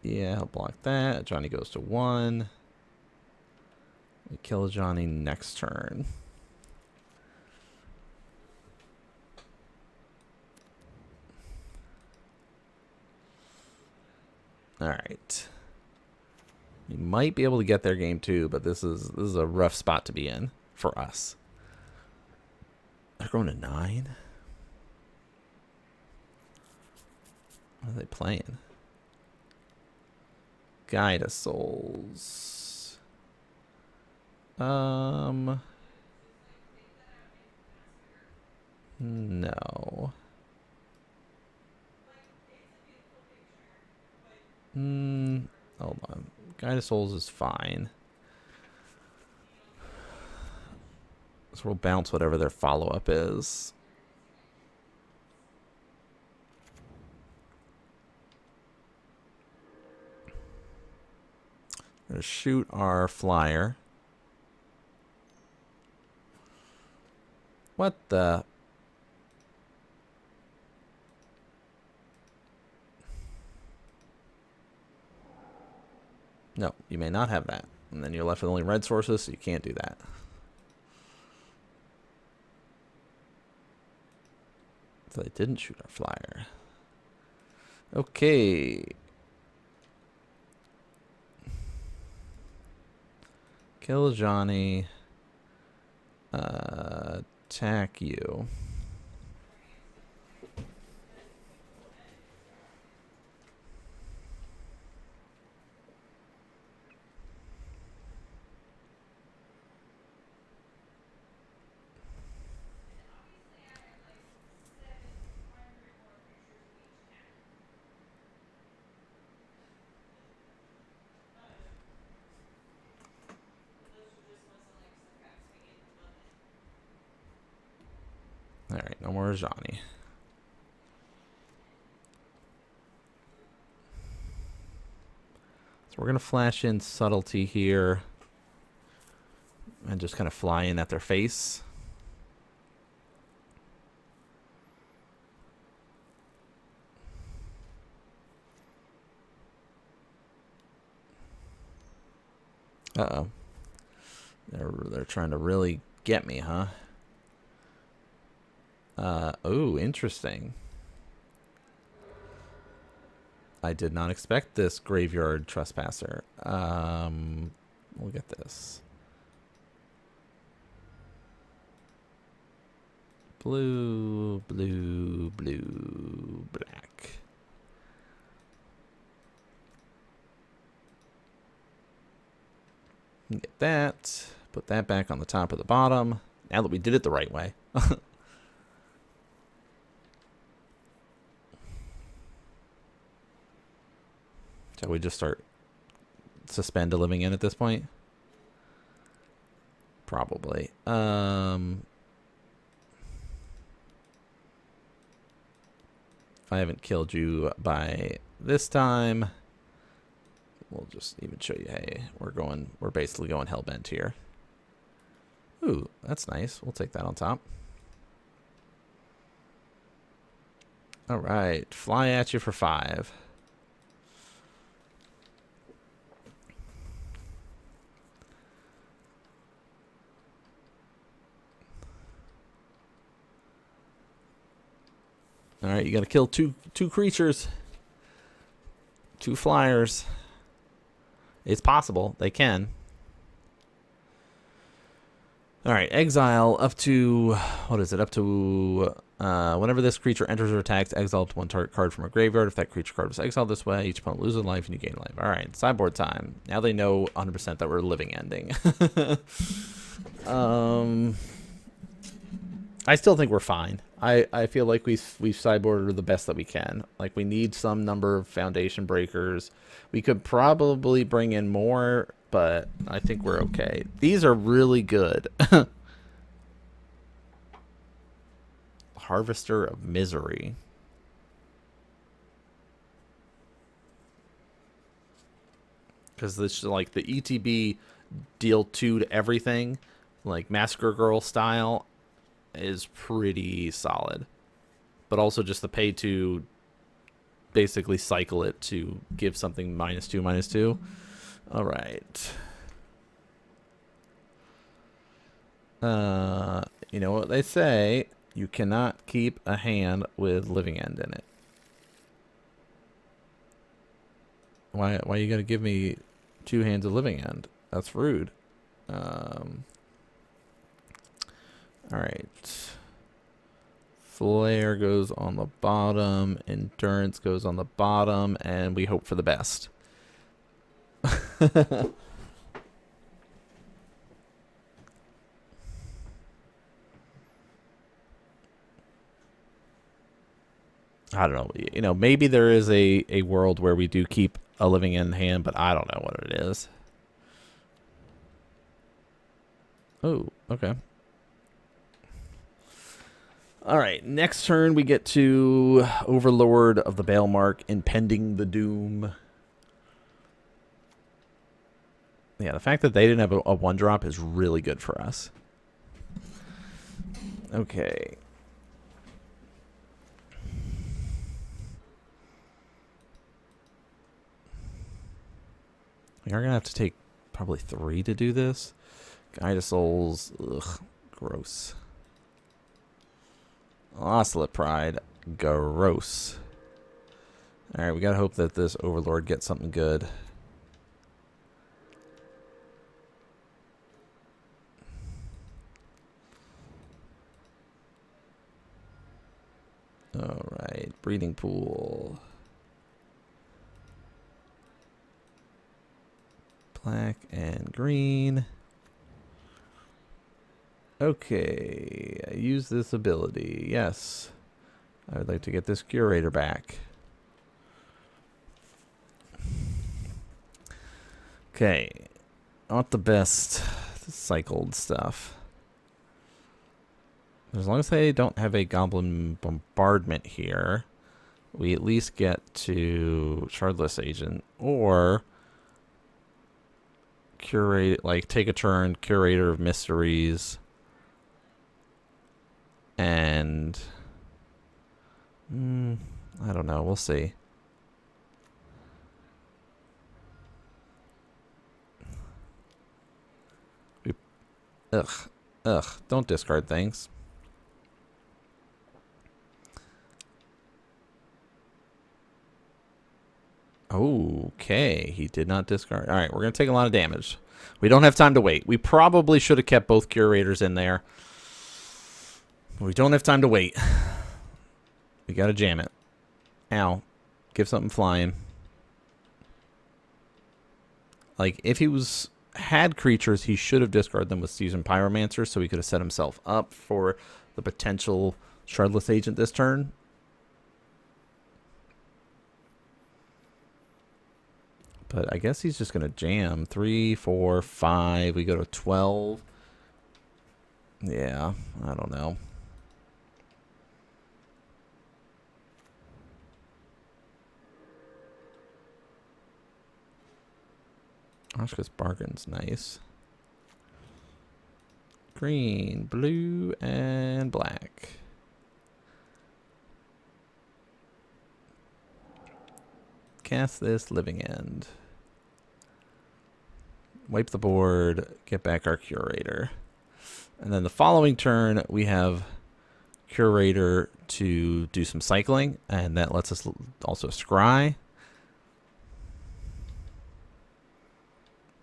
Yeah, I'll block that. Johnny goes to 1. We kill Johnny next turn. Alright. We might be able to get their game too, but this is a rough spot to be in for us. They're going to 9? What are they playing? Guide of Souls. No. Hold on. Guide of Souls is fine. So we'll bounce whatever their follow-up is. We're going to shoot our flyer. What the? No, you may not have that. And then you're left with only red sources, so you can't do that. So they didn't shoot our flyer. Okay. Kill Johnny. Attack you. Alright, no more Johnny. So we're going to flash in Subtlety here. And just kind of fly in at their face. Uh-oh. They're trying to really get me, huh? Oh, interesting. I did not expect this graveyard trespasser. We'll get this. Blue, blue, blue, black. Get that. Put that back on the top or the bottom. Now that we did it the right way. Shall we just start suspend a living in at this point? Probably. If I haven't killed you by this time, we'll just even show you, hey, we're basically going hellbent here. Ooh, that's nice. We'll take that on top. All right, fly at you for 5. All right, you got to kill two creatures. 2 flyers. It's possible. They can. All right, exile up to, what is it? Up to, whenever this creature enters or attacks, exile up to 1 target card from a graveyard. If that creature card was exiled this way, each opponent loses a life and you gain a life. All right, sideboard time. Now they know 100% that we're living ending. I still think we're fine. I feel like we've sideboarded the best that we can. Like, we need some number of foundation breakers. We could probably bring in more, but I think we're okay. These are really good. Harvester of Misery. Because this, like, the ETB deal 2 to everything, like Massacre Girl style, is pretty solid. But also just the pay to basically cycle it to give something -2, -2. All right. You know what they say? You cannot keep a hand with Living End in it. Why you gotta give me 2 hands of Living End? That's rude. All right. Flare goes on the bottom. Endurance goes on the bottom. And we hope for the best. I don't know. You know, maybe there is a world where we do keep a Living End hand, but I don't know what it is. Oh, okay. All right, next turn we get to Overlord of the Balemark, Impending the Doom. Yeah, the fact that they didn't have a 1-drop is really good for us. Okay. We are going to have to take probably 3 to do this. Guide of Souls. Ugh, gross. Ocelot Pride. Gross. Alright, we gotta hope that this Overlord gets something good. Alright, Breeding Pool. Black and green. Okay, I use this ability. Yes. I would like to get this Curator back. Okay. Not the best cycled stuff. As long as they don't have a Goblin Bombardment here, we at least get to Shardless Agent or curate, like take a turn, Curator of Mysteries, and I don't know. We'll see. Ugh. Ugh. Don't discard things. Okay. He did not discard. All right. We're going to take a lot of damage. We don't have time to wait. We probably should have kept both curators in there. We don't have time to wait. We got to jam it. Ow. Give something flying. Like, if he had creatures, he should have discarded them with Seasoned Pyromancer, so he could have set himself up for the potential Shardless Agent this turn. But I guess he's just going to jam. 3, 4, 5. We go to 12. Yeah, I don't know. Oshka's Bargain's nice. Green, blue, and black. Cast this Living End. Wipe the board, get back our Curator. And then the following turn, we have Curator to do some cycling, and that lets us also scry.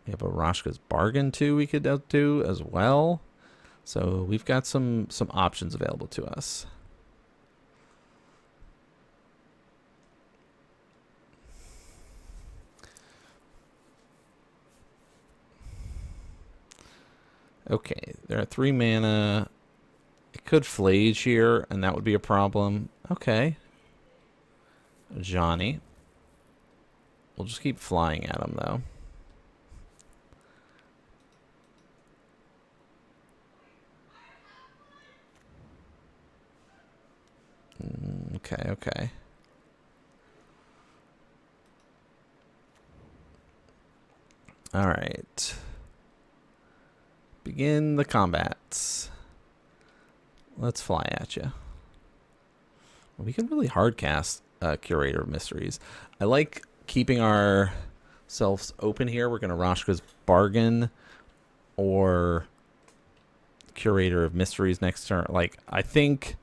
We have a Rashka's Bargain too we could do as well. So we've got some options available to us. Okay, there are 3 mana. It could Flage here, and that would be a problem. Okay. Johnny. We'll just keep flying at him, though. Okay, okay. All right. Begin the combats. Let's fly at you. We can really hard cast Curator of Mysteries. I like keeping ourselves open here. We're going to Rashka's Bargain or Curator of Mysteries next turn. Like, I think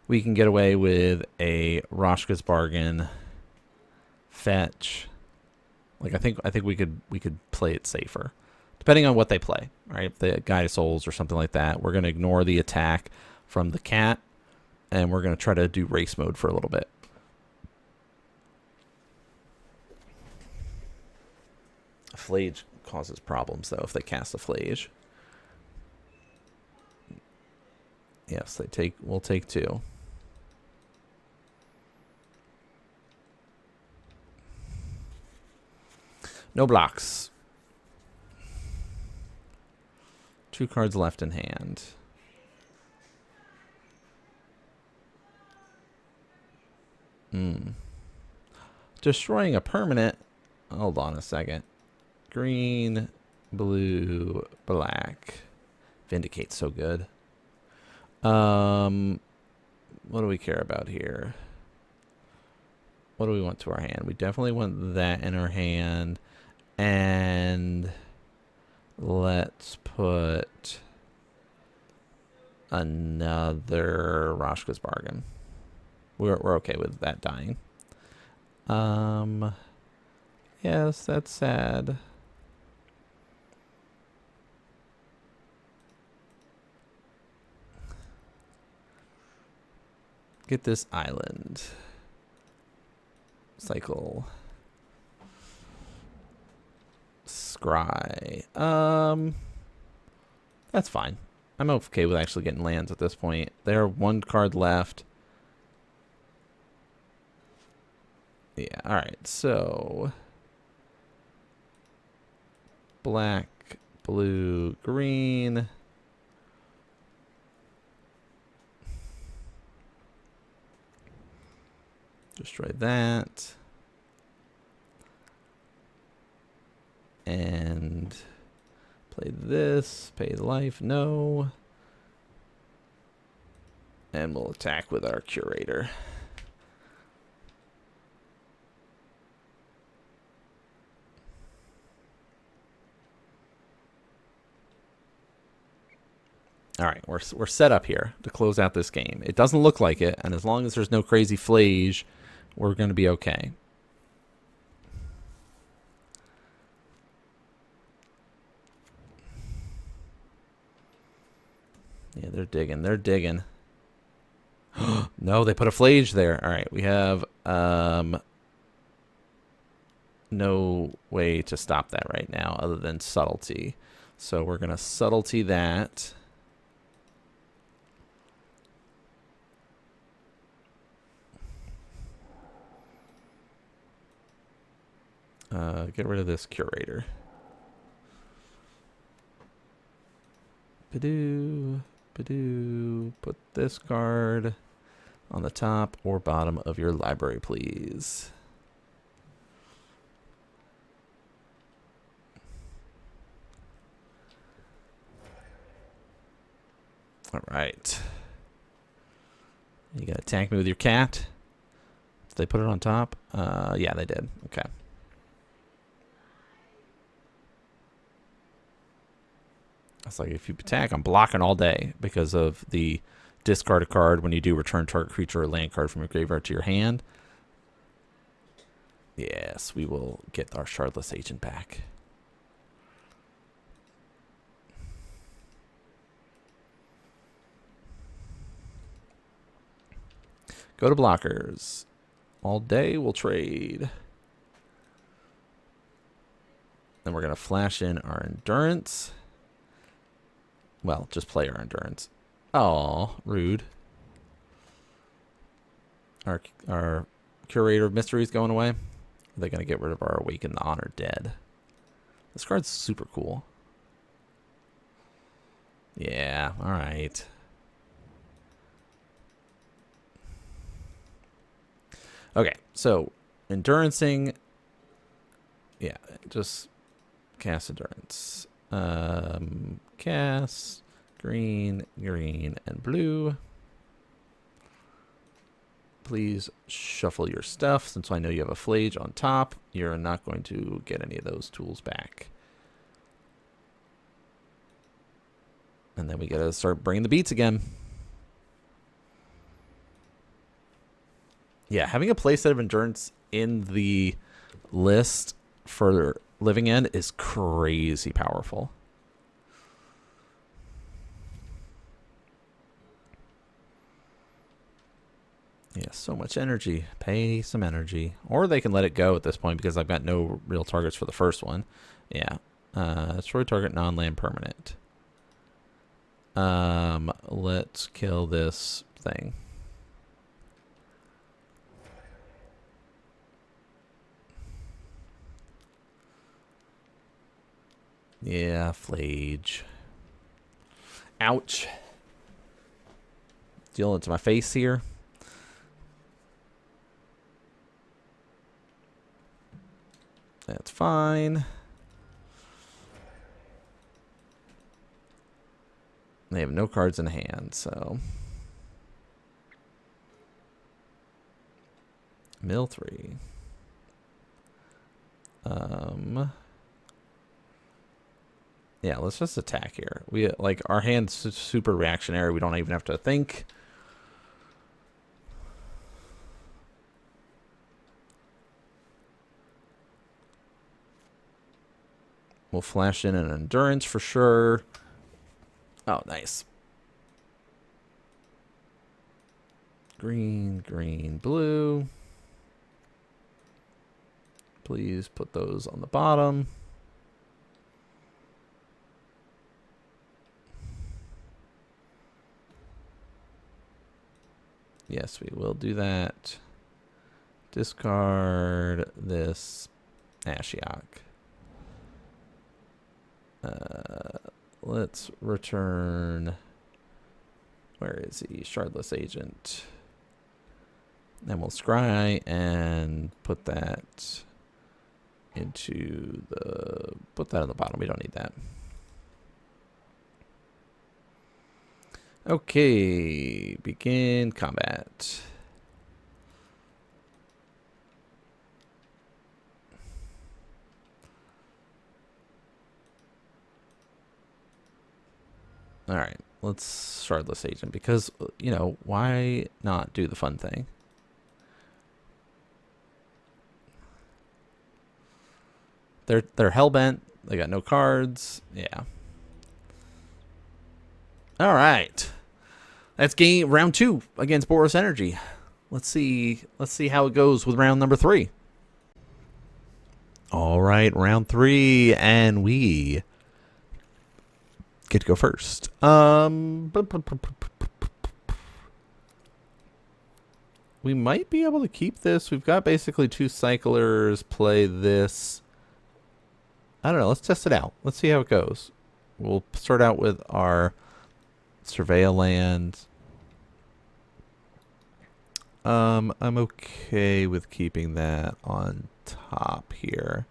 we can get away with a Rashka's Bargain fetch. Like, I think we could play it safer, depending on what they play. Right, if they Guide of Souls or something like that, we're gonna ignore the attack from the cat, and we're gonna try to do race mode for a little bit. A Flage causes problems though if they cast a Flage. Yes, we'll take 2. No blocks. 2 cards left in hand. Destroying a permanent. Hold on a second. Green, blue, black. Vindicate's so good. What do we care about here? What do we want to our hand? We definitely want that in our hand. And let's put another Rashka's Bargain. We're okay with that dying. Yes, that's sad. Get this island. Cycle. Scry. That's fine. I'm okay with actually getting lands at this point. There are 1 card left. Yeah, alright, so black, blue, green. Destroy that. And play this. Pay life, no. And we'll attack with our Curator. All right, we're set up here to close out this game. It doesn't look like it, and as long as there's no crazy flage, we're going to be okay. Yeah, they're digging. They're digging. No, they put a flage there. All right, we have no way to stop that right now other than subtlety. So we're going to subtlety that. Get rid of this curator. Badoo, badoo. Put this card on the top or bottom of your library, please. All right. You gonna attack me with your cat? Did they put it on top? Yeah, they did. Okay. It's like if you attack, I'm blocking all day because of the discard a card when you do return target creature or land card from your graveyard to your hand. Yes, we will get our Shardless Agent back. Go to blockers. All day we'll trade. Then we're going to flash in our Endurance. Well, just play our Endurance. Oh, rude. Our Curator of Mysteries going away. Are they going to get rid of our Awaken the Honored Dead? This card's super cool. Yeah, all right. Okay, so Endurancing. Yeah, just cast Endurance. Cast green, green, and blue. Please shuffle your stuff. Since I know you have a flage on top, you're not going to get any of those tools back. And then we gotta start bringing the beats again. Yeah, having a playset of Endurance in the list for Living End is crazy powerful. Yeah, so much energy. Pay some energy. Or they can let it go at this point because I've got no real targets for the first one. Yeah. Destroy target non-land permanent. Let's kill this thing. Yeah, flage. Ouch. Dealing into my face here. That's fine. They have no cards in hand, so. Mill 3. Yeah, let's just attack here. We like our hand's super reactionary. We don't even have to think. We'll flash in an Endurance for sure. Oh, nice. Green, green, blue. Please put those on the bottom. Yes, we will do that. Discard this Ashiok. Let's return. Where is he? Shardless Agent. Then we'll scry and put that into the. Put that on the bottom. We don't need that. Okay, begin combat. All right, Let's Shardless Agent because, you know, why not do the fun thing? They're hellbent. They got no cards. Yeah. All right. That's game round 2 against Boros Energy. Let's see how it goes with round number 3. All right, round 3, and we get to go first. We might be able to keep this. We've got basically 2 cyclers play this. I don't know. Let's test it out. Let's see how it goes. We'll start out with our Surveil land. I'm okay with keeping that on top here.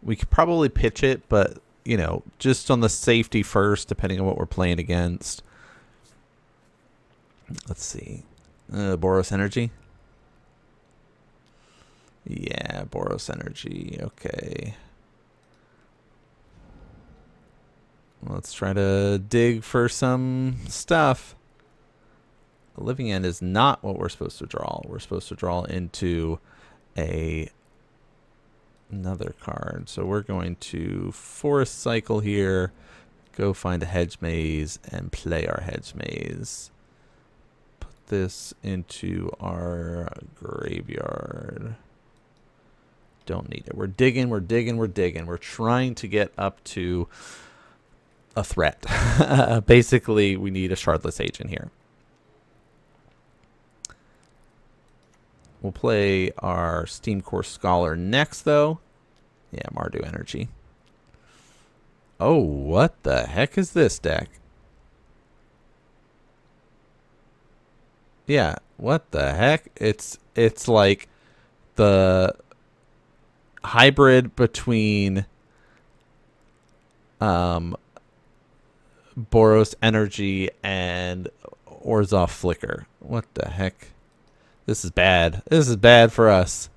We could probably pitch it, but, you know, just on the safety first, depending on what we're playing against. Let's see. Boros Energy. Yeah, Boros Energy. Okay. Let's try to dig for some stuff. The Living End is not what we're supposed to draw. We're supposed to draw into another card. So we're going to Forest Cycle here, go find a Hedge Maze, and play our Hedge Maze. Put this into our graveyard. Don't need it. We're digging. We're trying to get up to a threat. Basically, we need a Shardless Agent here. We'll play our Steam Core Scholar next, though. Yeah, Mardu Energy. Oh, what the heck is this deck? Yeah, what the heck? It's like the hybrid between Boros Energy and Orzhov Flicker. What the heck? This is bad. This is bad for us.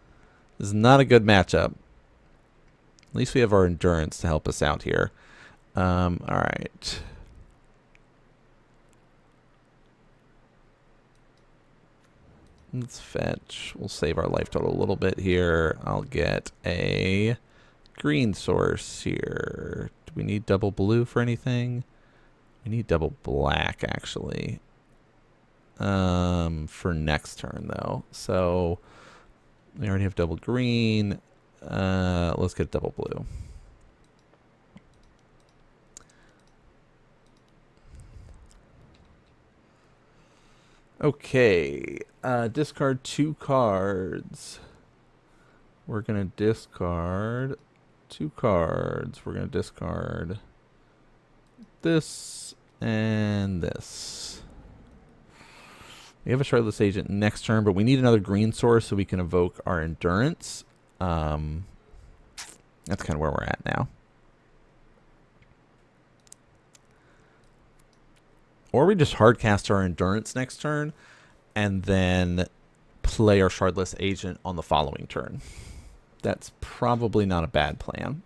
This is not a good matchup. At least we have our endurance to help us out here. All right. Let's fetch. We'll save our life total a little bit here. I'll get a green source here. Do we need double blue for anything? We need double black, actually. For next turn, though. So we already have double green. Let's get double blue. Okay. Discard 2 cards. We're going to discard 2 cards. We're going to discard this and this. We have a Shardless Agent next turn, but we need another green source so we can evoke our endurance. That's kind of where we're at now. Or we just hardcast our endurance next turn and then play our Shardless Agent on the following turn. That's probably not a bad plan.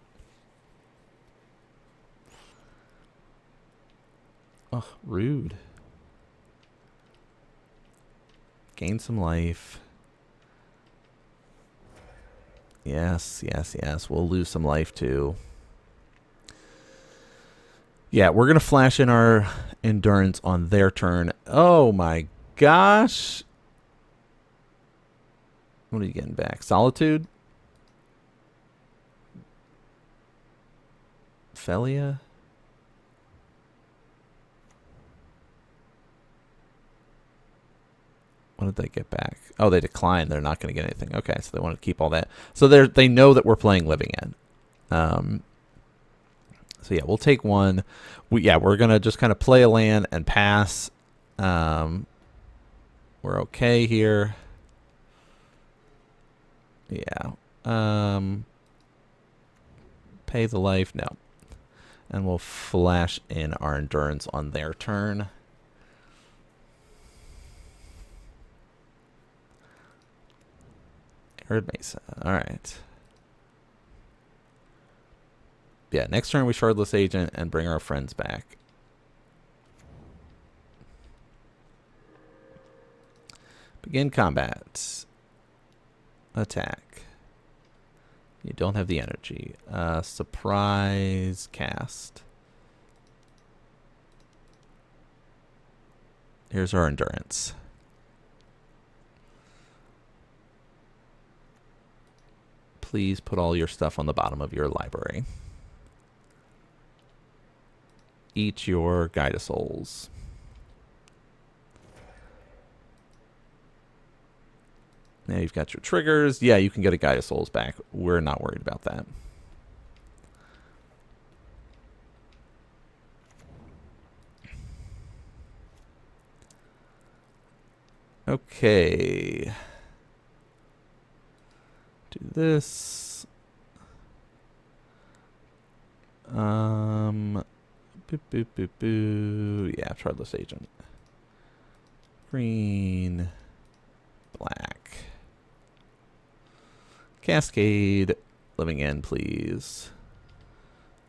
Oh, rude. Gain some life. Yes. We'll lose some life too. Yeah, we're going to flash in our endurance on their turn. Oh my gosh. What are you getting back? Solitude? Felia? What did they get back? Oh, they declined. They're not going to get anything. Okay, so they want to keep all that. So they know that we're playing Living End. So yeah, we'll take one. We're going to just kind of play a land and pass. We're okay here. Yeah. Pay the life. No. And we'll flash in our endurance on their turn. Arid Mesa. All right. Yeah, next turn we Shardless Agent and bring our friends back. Begin combat. Attack. You don't have the energy. Surprise cast. Here's our endurance. Please put all your stuff on the bottom of your library. Eat your Guide of Souls. Now you've got your triggers. Yeah, you can get a Guide of Souls back. We're not worried about that. Okay. Do this. Boop, boop, boop, boop. Yeah, Chartless Agent. Green. Black. Cascade. Living End, please.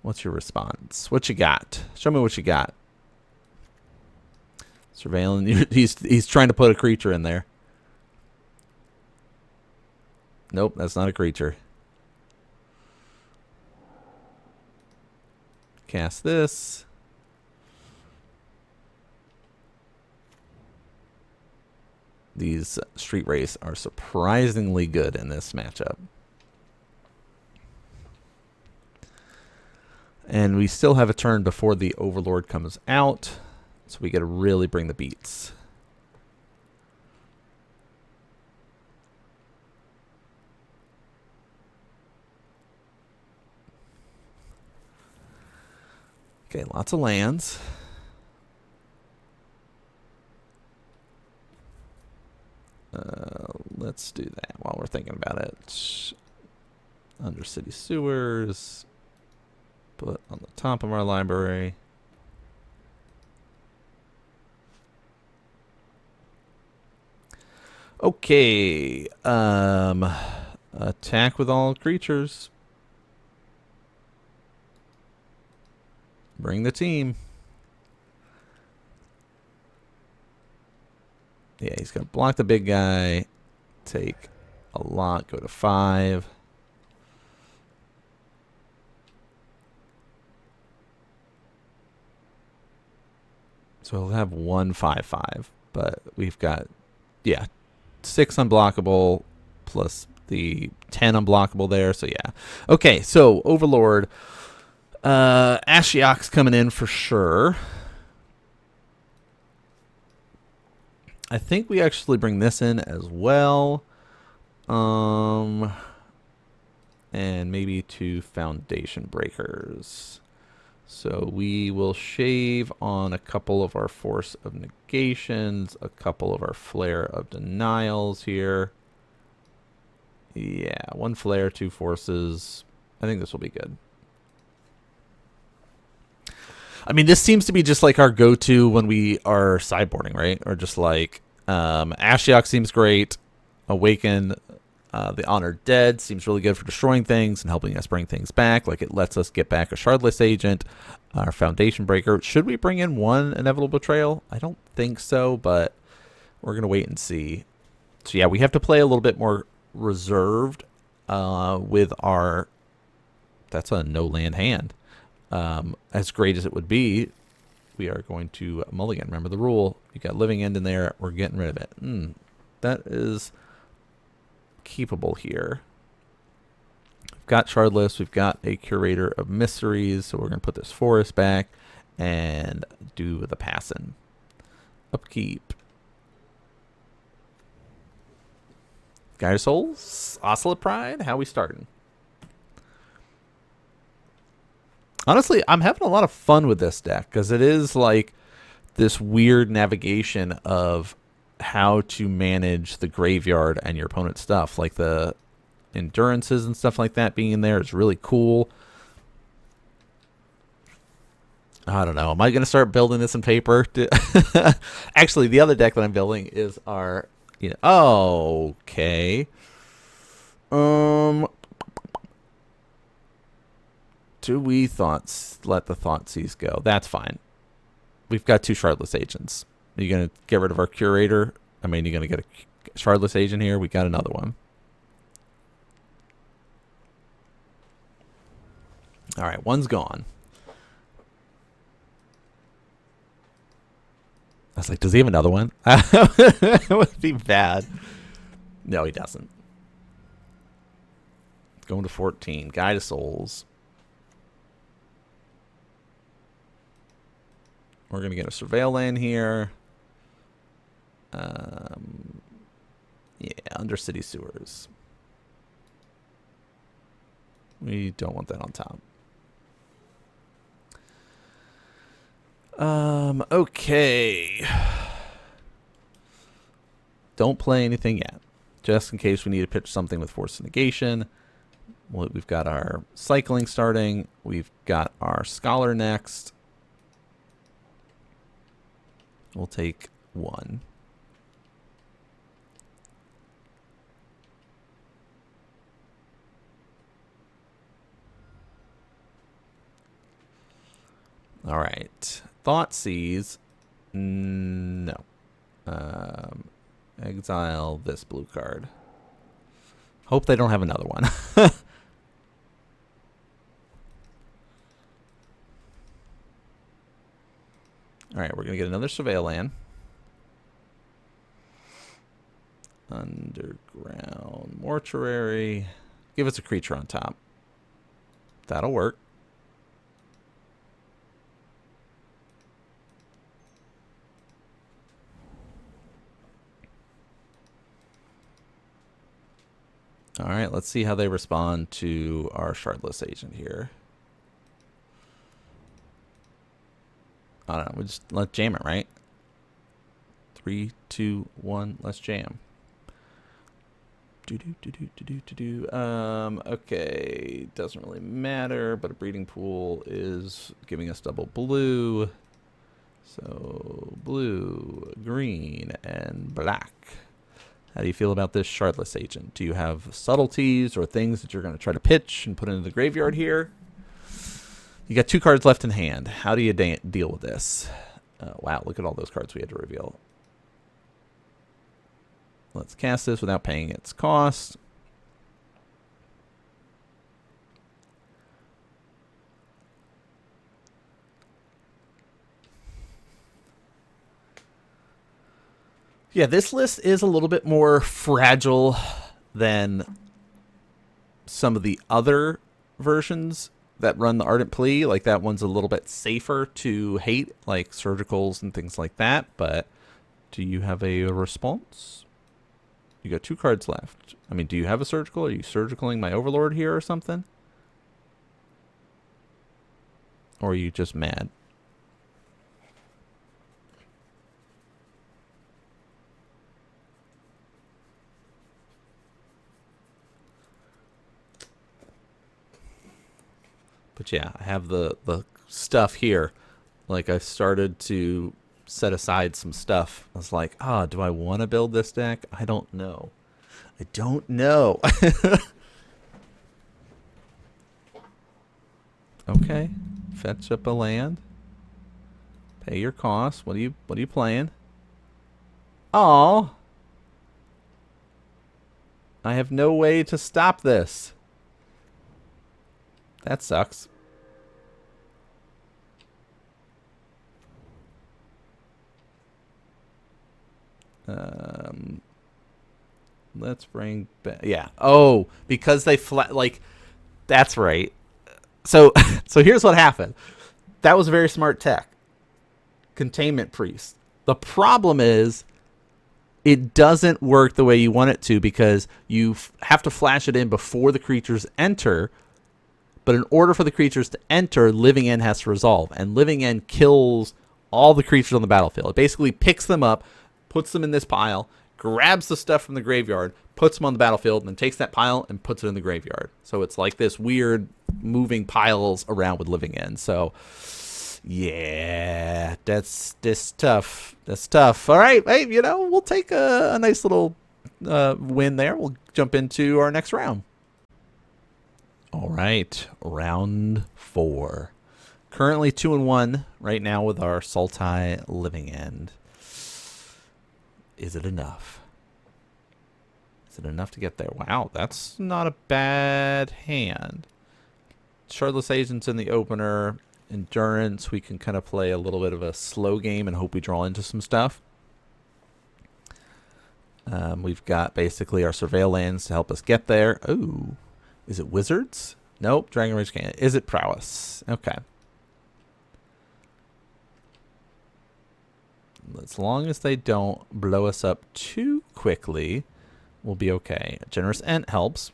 What's your response? What you got? Show me what you got. Surveillance. He's trying to put a creature in there. Nope, that's not a creature. Cast this. These Street Race are surprisingly good in this matchup. And we still have a turn before the Overlord comes out, so we got to really bring the beats. Okay, lots of lands. Let's do that while we're thinking about it. Under City Sewers. Put on the top of our library. Okay. Attack with all creatures. Bring the team. Yeah, he's going to block the big guy. Take a lot. Go to 5. So he'll have 1 5/5. But we've got, yeah, 6 unblockable plus the 10 unblockable there. So yeah. Okay, so Overlord. Ashiok's coming in for sure. I think we actually bring this in as well. And maybe 2 Foundation Breakers. So we will shave on a couple of our Force of Negations, a couple of our Flare of Denials here. Yeah, 1 Flare, 2 Forces. I think this will be good. I mean, this seems to be just like our go-to when we are sideboarding, right? Or just like Ashiok seems great. Awaken the Honored Dead seems really good for destroying things and helping us bring things back. Like it lets us get back a Shardless Agent, our Foundation Breaker. Should we bring in 1 Inevitable Betrayal? I don't think so, but we're going to wait and see. So yeah, we have to play a little bit more reserved with our... That's a no-land hand. As great as it would be, we are going to mulligan. Remember the rule. You got Living End in there. We're getting rid of it. That is keepable here. We've got Shardless. We've got a Curator of Mysteries. So we're going to put this forest back and do the passing. Upkeep. Guide of Souls. Oscillate Pride. How we starting? Honestly, I'm having a lot of fun with this deck because it is like this weird navigation of how to manage the graveyard and your opponent's stuff. Like the endurances and stuff like that being in there is really cool. I don't know. Am I going to start building this in paper? Actually, the other deck that I'm building is our... okay. Do we let the Thoughtseize go? That's fine. We've got 2 Shardless Agents. Are you going to get rid of our Curator? I mean, you're going to get Shardless Agent here. We got another one. All right, one's gone. I was like, does he have another one? That would be bad. No, he doesn't. Going to 14. Guide of Souls. We're going to get a Surveil land here. Yeah, Undercity Sewers. We don't want that on top. Okay. Don't play anything yet. Just in case we need to pitch something with Force of Negation. Well, we've got our cycling starting. We've got our Scholar next. We'll take one. All right. Thoughtseize. No. Exile this blue card. Hope they don't have another one. All right, we're going to get another Surveil land. Underground Mortuary. Give us a creature on top. That'll work. All right, let's see how they respond to our Shardless Agent here. I don't know. We just let's jam it, right? 3, 2, 1. Let's jam. Okay, doesn't really matter, but a breeding pool is giving us double blue. So blue, green, and black. How do you feel about this Shardless Agent? Do you have subtleties or things that you're going to try to pitch and put into the graveyard here? You got 2 cards left in hand. How do you deal with this? Wow, look at all those cards we had to reveal. Let's cast this without paying its cost. Yeah, this list is a little bit more fragile than some of the other versions that run the Ardent Plea. Like, that one's a little bit safer to hate, like surgicals and things like that. But do you have a response? You got 2 cards left. I mean, do you have a surgical? Are you surgicaling my Overlord here or something? Or are you just mad? But yeah, I have the stuff here. Like, I started to set aside some stuff. I was like, do I want to build this deck? I don't know. I don't know. Okay. Fetch up a land. Pay your costs. What are you playing? Oh. I have no way to stop this. That sucks. Let's bring back. Yeah. Oh, because they like. That's right. So here's what happened. That was very smart tech. Containment Priest. The problem is, it doesn't work the way you want it to because you have to flash it in before the creatures enter. But in order for the creatures to enter, Living End has to resolve. And Living End kills all the creatures on the battlefield. It basically picks them up, puts them in this pile, grabs the stuff from the graveyard, puts them on the battlefield, and then takes that pile and puts it in the graveyard. So it's like this weird moving piles around with Living End. So, yeah, that's tough. That's tough. All right, hey, we'll take a nice little win there. We'll jump into our next round. All right, round 4. Currently 2-1 right now with our Sultai Living End. Is it enough? Is it enough to get there? Wow, that's not a bad hand. Shardless Agents in the opener. Endurance, we can kind of play a little bit of a slow game and hope we draw into some stuff. We've got basically our Surveil lands to help us get there. Ooh, is it Wizards? Nope, Dragon Rage can't. Is it Prowess? Okay. As long as they don't blow us up too quickly, we'll be okay. Generous Ent helps.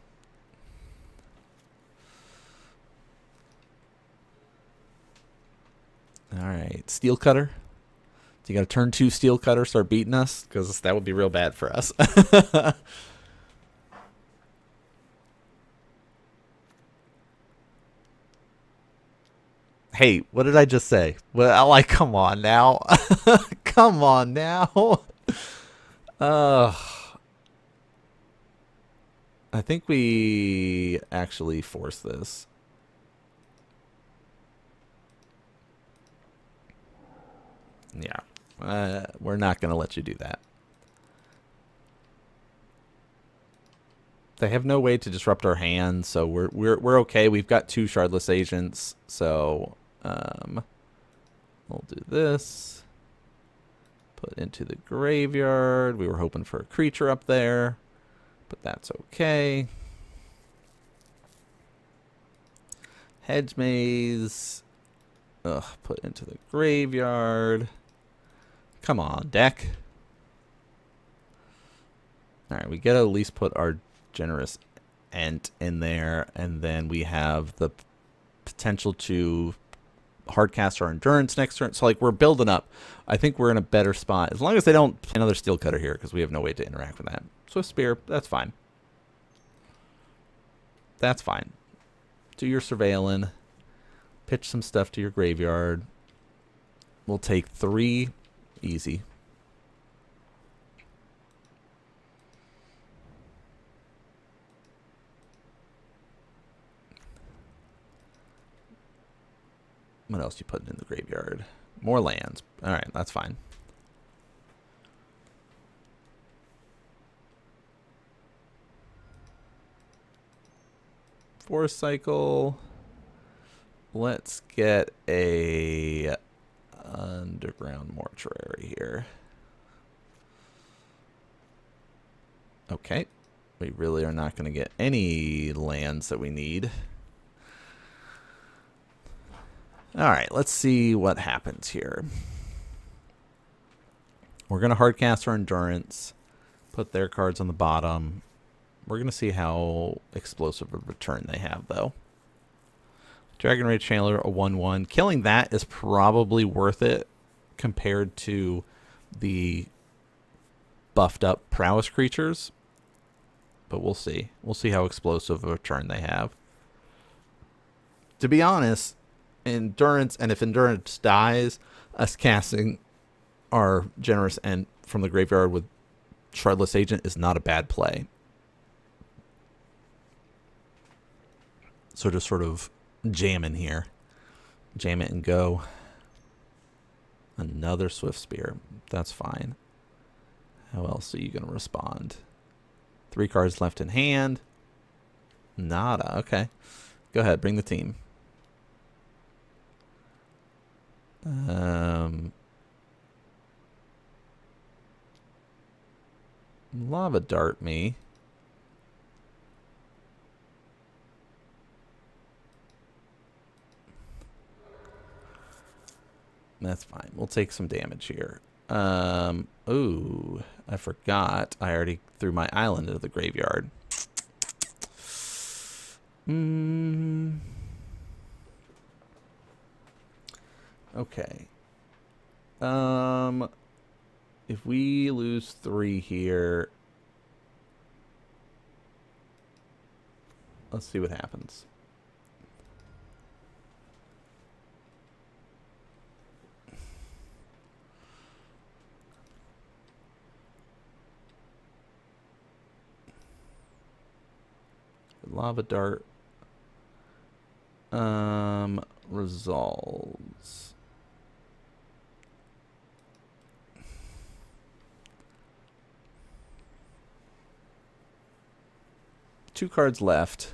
All right, Steel Cutter. So you got to turn 2 Steel Cutter, start beating us, because that would be real bad for us. Hey, what did I just say? Well, like, come on now. Come on now. I think we actually force this. Yeah. We're not going to let you do that. They have no way to disrupt our hand, so we're okay. We've got 2 Shardless Agents, so we'll do this. Put into the graveyard. We were hoping for a creature up there, but that's okay. Hedge Maze. Ugh, put into the graveyard. Come on, deck. Alright, we gotta at least put our Generous Ent in there, and then we have the potential to hardcast our Endurance next turn. So, like, we're building up. I think we're in a better spot. As long as they don't play another Steel Cutter here, because we have no way to interact with that. Swift Spear, that's fine. That's fine. Do your surveilling. Pitch some stuff to your graveyard. We'll take 3. Easy. What else you putting in the graveyard? More lands. All right, that's fine. Force cycle. Let's get a underground mortuary here. Okay. We really are not going to get any lands that we need. All right, let's see what happens here. We're going to hardcast our Endurance, put their cards on the bottom. We're going to see how explosive a return they have, though. Dragon Rage Chandler, a 1/1. Killing that is probably worth it compared to the buffed up prowess creatures. But we'll see. We'll see how explosive a return they have. To be honest, Endurance, and if Endurance dies, us casting our Generous Ent from the graveyard with Shardless Agent is not a bad play. So just sort of jam in here. Jam it and go. Another Swift Spear. That's fine. How else are you going to respond? 3 cards left in hand. Nada. Okay. Go ahead. Bring the team. Lava Dart me. That's fine. We'll take some damage here. Ooh, I forgot. I already threw my island into the graveyard. Okay. If we lose 3 here, let's see what happens. Lava Dart resolves. 2 cards left.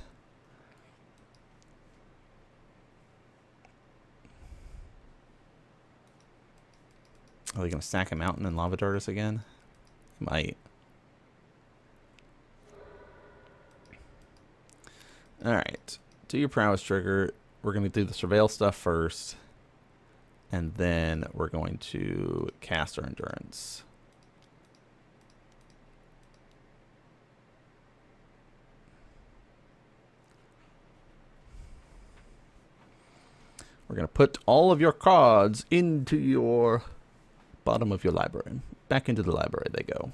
Are they going to stack a mountain and lava darters again? Might. Alright. Do your prowess trigger. We're going to do the surveil stuff first. And then we're going to cast our endurance. We're going to put all of your cards into your bottom of your library. Back into the library they go.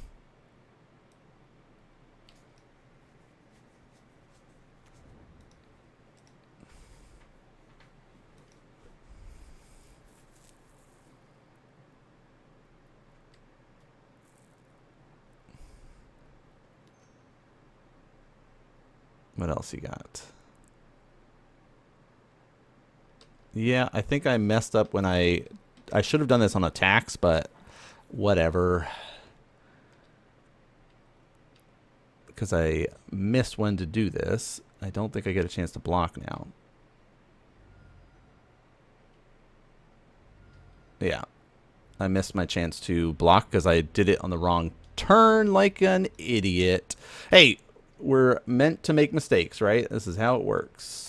What else you got? Yeah, I think I messed up when I should have done this on attacks, but whatever. Because I missed when to do this. I don't think I get a chance to block now. Yeah. I missed my chance to block because I did it on the wrong turn like an idiot. Hey, we're meant to make mistakes, right? This is how it works.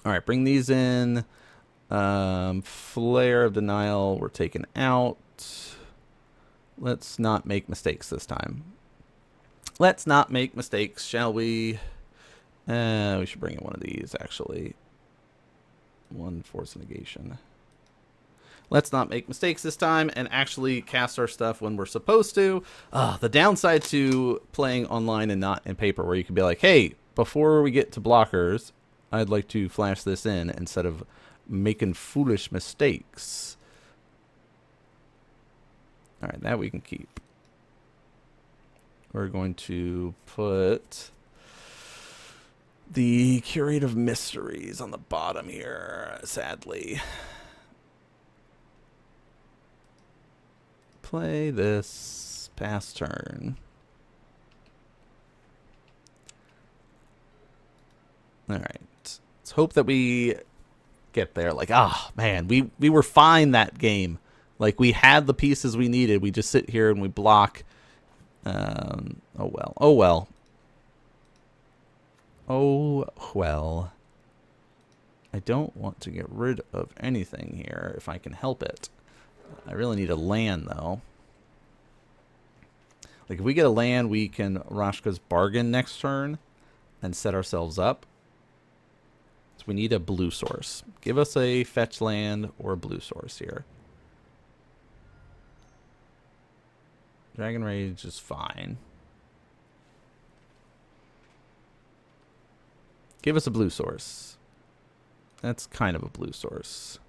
All right, bring these in. Flare of Denial, we're taking out. Let's not make mistakes this time. Let's not make mistakes, shall we? We should bring in one of these, actually. 1 force negation. Let's not make mistakes this time and actually cast our stuff when we're supposed to. The downside to playing online and not in paper, where you can be like, hey, before we get to blockers, I'd like to flash this in instead of making foolish mistakes. All right, that we can keep. We're going to put the Curate of Mysteries on the bottom here, sadly. Play this pass turn. All right. Let's hope that we get there. Like, man, we were fine that game. Like, we had the pieces we needed. We just sit here and we block. Oh, well. Oh, well. Oh, well. I don't want to get rid of anything here if I can help it. I really need a land, though. Like, if we get a land, we can Rashka's Bargain next turn and set ourselves up. So we need a blue source. Give us a fetch land or a blue source here. Dragon Rage is fine. Give us a blue source. That's kind of a blue source.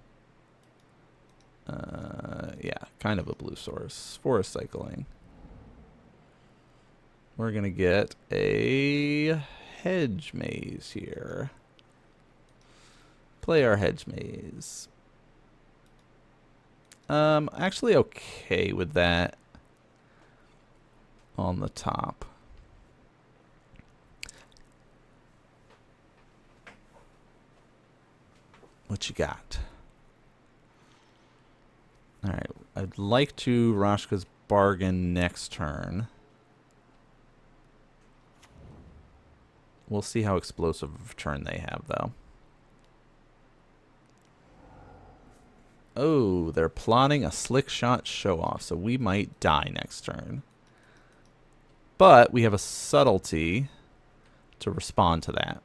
Yeah, kind of a blue source. Forest cycling. We're going to get a hedge maze here. Play our hedge maze. Actually okay with that on the top. What you got? All right, I'd like to Rashka's Bargain next turn. We'll see how explosive of a turn they have, though. Oh, they're plotting a slick shot show-off, so we might die next turn. But we have a subtlety to respond to that,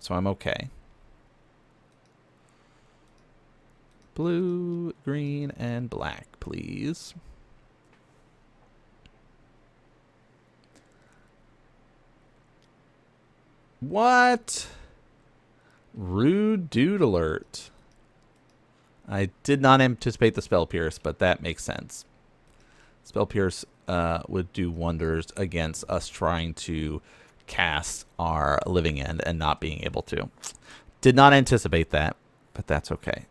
so I'm okay. Blue, green, and black, please. What? Rude dude alert. I did not anticipate the Spell Pierce, but that makes sense. Spell Pierce would do wonders against us trying to cast our Living End and not being able to. Did not anticipate that, but that's okay.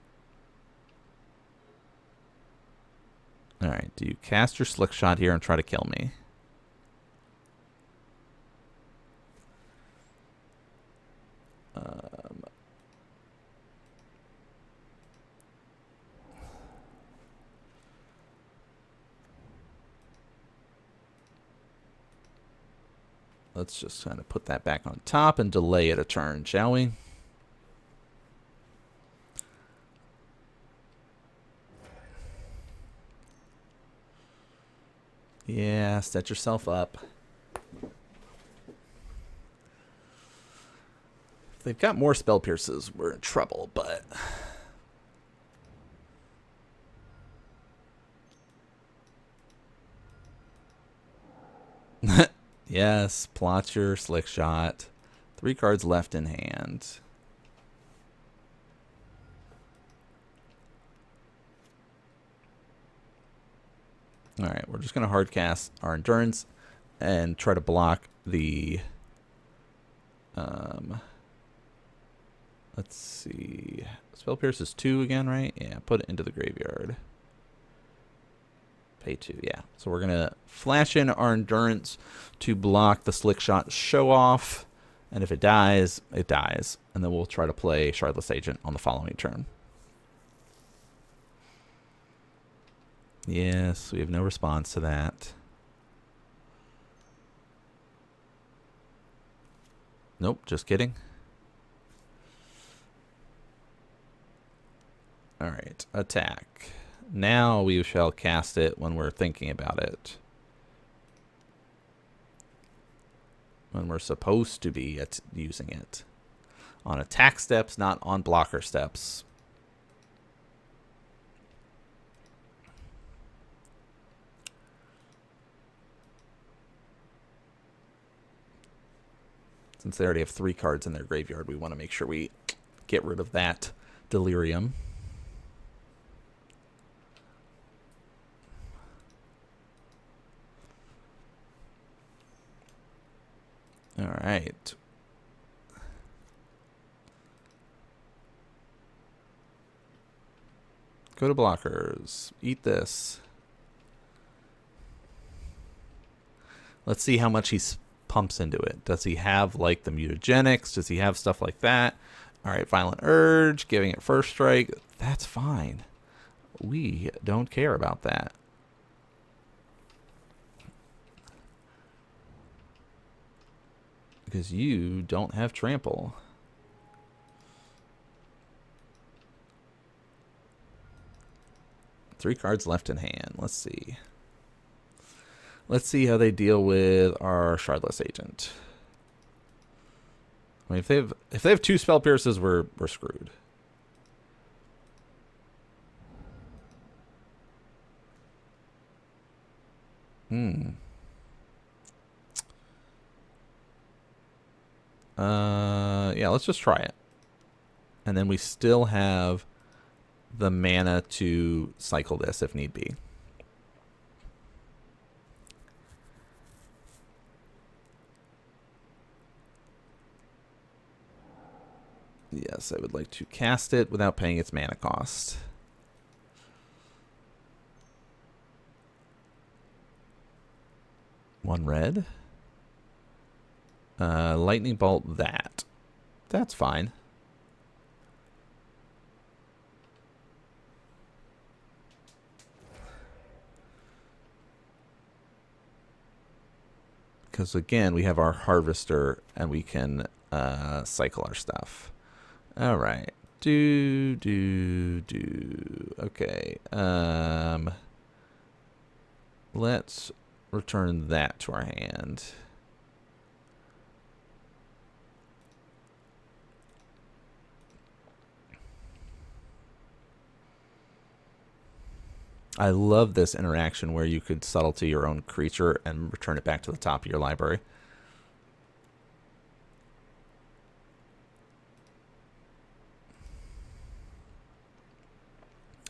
All right, do you cast your Slick Shot here and try to kill me? Let's just kind of put that back on top and delay it a turn, shall we? Yeah, set yourself up. If they've got more spell pierces, we're in trouble, but... Yes, plot your slick shot. 3 cards left in hand. Alright, we're just going to hard cast our endurance and try to block the... let's see. Spell Pierce is 2 again, right? Yeah, put it into the graveyard. Pay 2, yeah. So we're going to flash in our endurance to block the slick shot show off. And if it dies, it dies. And then we'll try to play Shardless Agent on the following turn. Yes, we have no response to that. Nope, just kidding. Alright, attack. Now we shall cast it when we're thinking about it. When we're supposed to be using it. On attack steps, not on blocker steps. Since they already have 3 cards in their graveyard, we want to make sure we get rid of that delirium. All right. Go to blockers. Eat this. Let's see how much he pumps into it. Does he have like the mutagenics? Does he have stuff like that? All right, Violent Urge, giving it first strike. That's fine. We don't care about that. Because you don't have trample. Three cards left in hand. Let's see. Let's see how they deal with our Shardless Agent. I mean, if they have 2 spell pierces, we're screwed. Yeah, let's just try it. And then we still have the mana to cycle this if need be. Yes, I would like to cast it without paying its mana cost. One red. Lightning Bolt that. That's fine. Because again, we have our Harvester and we can cycle our stuff. All right. Okay. Let's return that to our hand. I love this interaction where you could subtlety your own creature and return it back to the top of your library.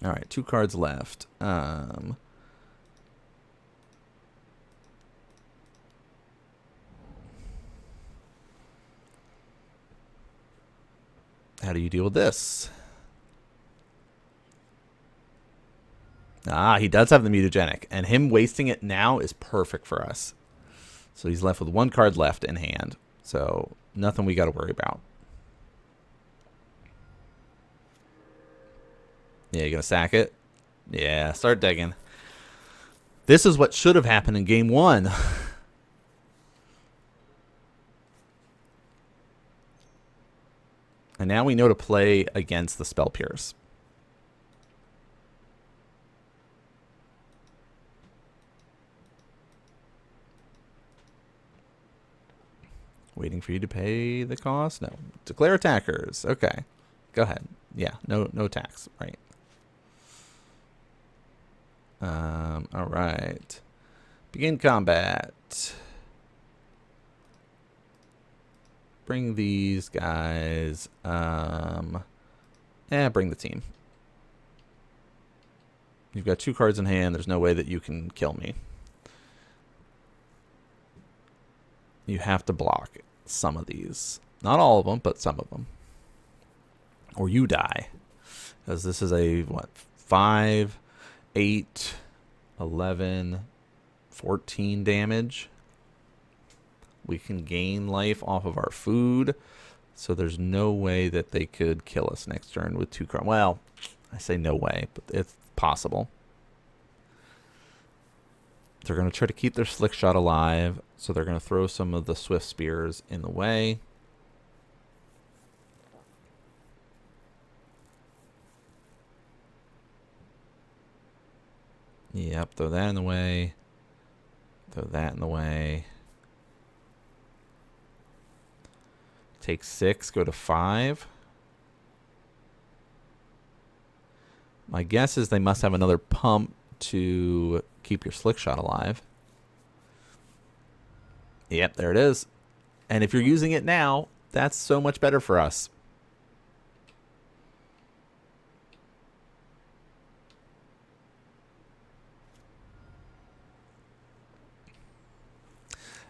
All right, 2 cards left. How do you deal with this? Ah, he does have the mutagenic, and him wasting it now is perfect for us. So he's left with 1 card left in hand. So nothing we got to worry about. Yeah, you gonna sack it? Yeah, start digging. This is what should have happened in game 1. And now we know to play against the Spell Pierce. Waiting for you to pay the cost? No. Declare attackers. Okay. Go ahead. Yeah, no attacks. Right. All right. Begin combat. Bring these guys. Bring the team. You've got 2 cards in hand. There's no way that you can kill me. You have to block some of these. Not all of them, but some of them. Or you die. Because this is a, what, 5, 8, 11, 14 damage. We can gain life off of our food. So there's no way that they could kill us next turn with 2 cards. Well, I say no way, but it's possible. They're going to try to keep their Slick Shot alive, so they're going to throw some of the Swift Spears in the way. Yep, throw that in the way. Throw that in the way. Take 6, go to 5. My guess is they must have another pump to keep your Slick Shot alive. Yep, there it is. And if you're using it now, that's so much better for us.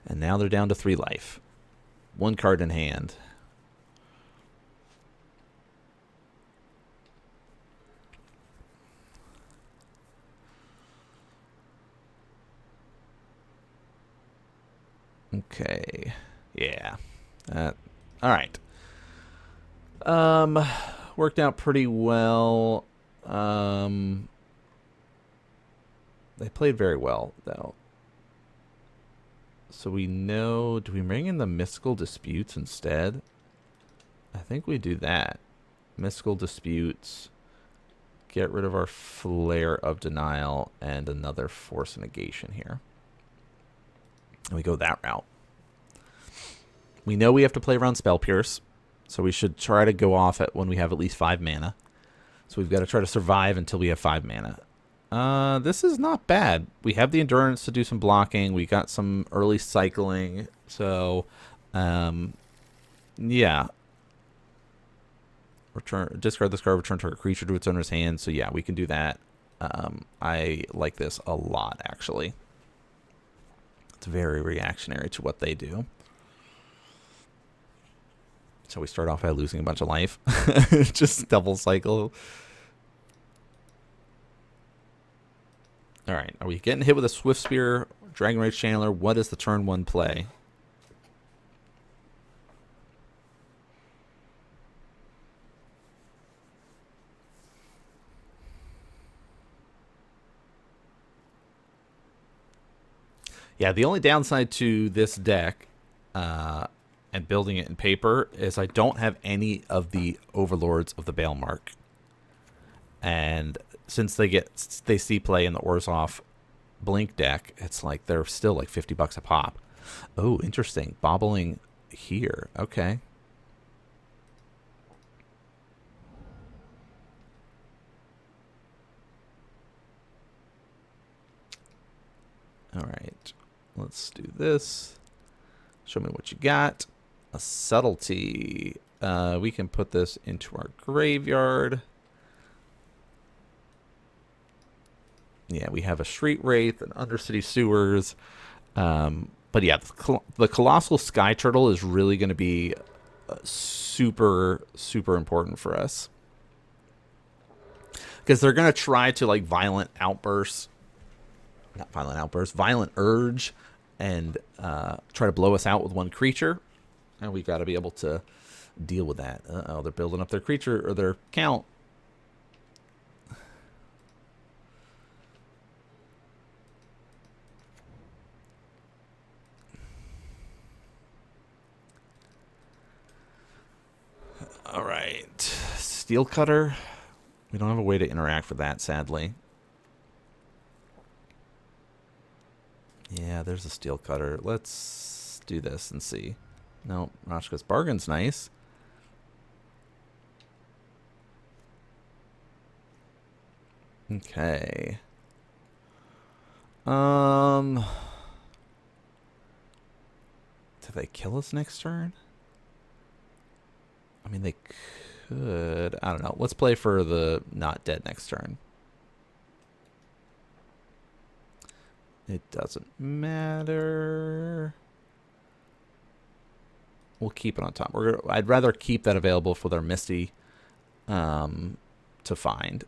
And now they're down to 3 life. 1 card in hand. Okay. Yeah. All right. Worked out pretty well. They played very well, though. So we know... Do we bring in the Mystical Disputes instead? I think we do that. Mystical Disputes. Get rid of our Flare of Denial and another Force of Negation here. And we go that route. We know we have to play around Spell Pierce, so we should try to go off it when we have at least 5 mana. So we've got to try to survive until we have 5 mana. This is not bad. We have the endurance to do some blocking. We got some early cycling. So, yeah. Discard this card, return target creature to its owner's hand. So yeah, we can do that. I like this a lot, actually. It's very reactionary to what they do. So we start off by losing a bunch of life. Just double cycle. All right. Are we getting hit with a Swift Spear, Dragon Rage Channeler? What is the turn 1 play? Yeah, the only downside to this deck and building it in paper is I don't have any of the Overlords of the Bailmark. And since they see play in the Orzhov Blink deck, it's like they're still like $50 a pop. Oh, interesting. Bobbling here. Okay. All right. Let's do this. Show me what you got. A Subtlety. We can put this into our graveyard. Yeah, we have a Street Wraith and Undercity Sewers. But yeah, the Colossal Sky Turtle is really going to be super, super important for us. Because they're going to try to, like, Violent Urge and try to blow us out with 1 creature. And we got to be able to deal with that. Uh-oh, they're building up their creature or their count. All right. steel cutter. We don't have a way to interact with that, sadly. Yeah, there's a steel cutter. Let's do this and see. No, Rashka's Bargain's nice. Okay. Do they kill us next turn? I mean, they could. I don't know. Let's play for the not dead next turn. It doesn't matter. We'll keep it on top. I'd rather keep that available for their Misty to find.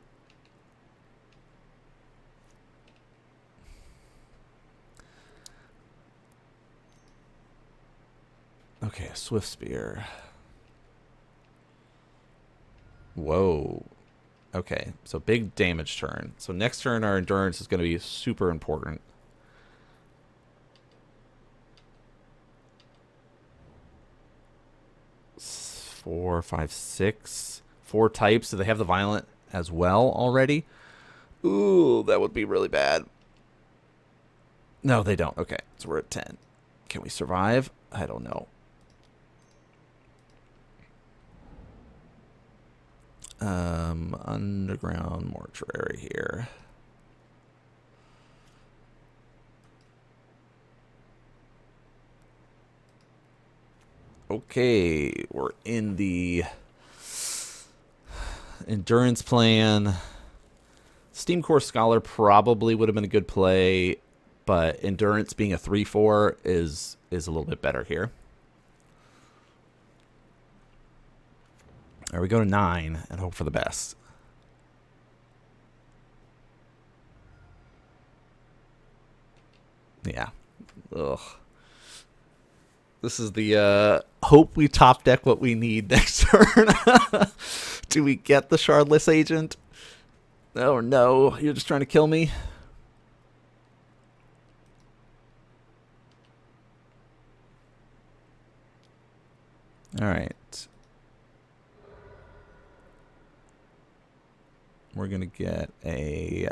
Okay, a Swift Spear. Whoa. Okay, so big damage turn. So next turn our endurance is going to be super important. Four, five, six. 4 types. Do they have the violent as well already? Ooh, that would be really bad. No, they don't. Okay, so we're at 10. Can we survive? I don't know. Underground mortuary here. Okay, we're in the endurance plan. Steam Core Scholar probably would have been a good play, but endurance being a 3/4 is a little bit better here. All right, we go to 9 and hope for the best. Yeah. Ugh. This is the hope we top deck what we need next turn. Do we get the Shardless Agent? Oh no, you're just trying to kill me? Alright. We're going to get a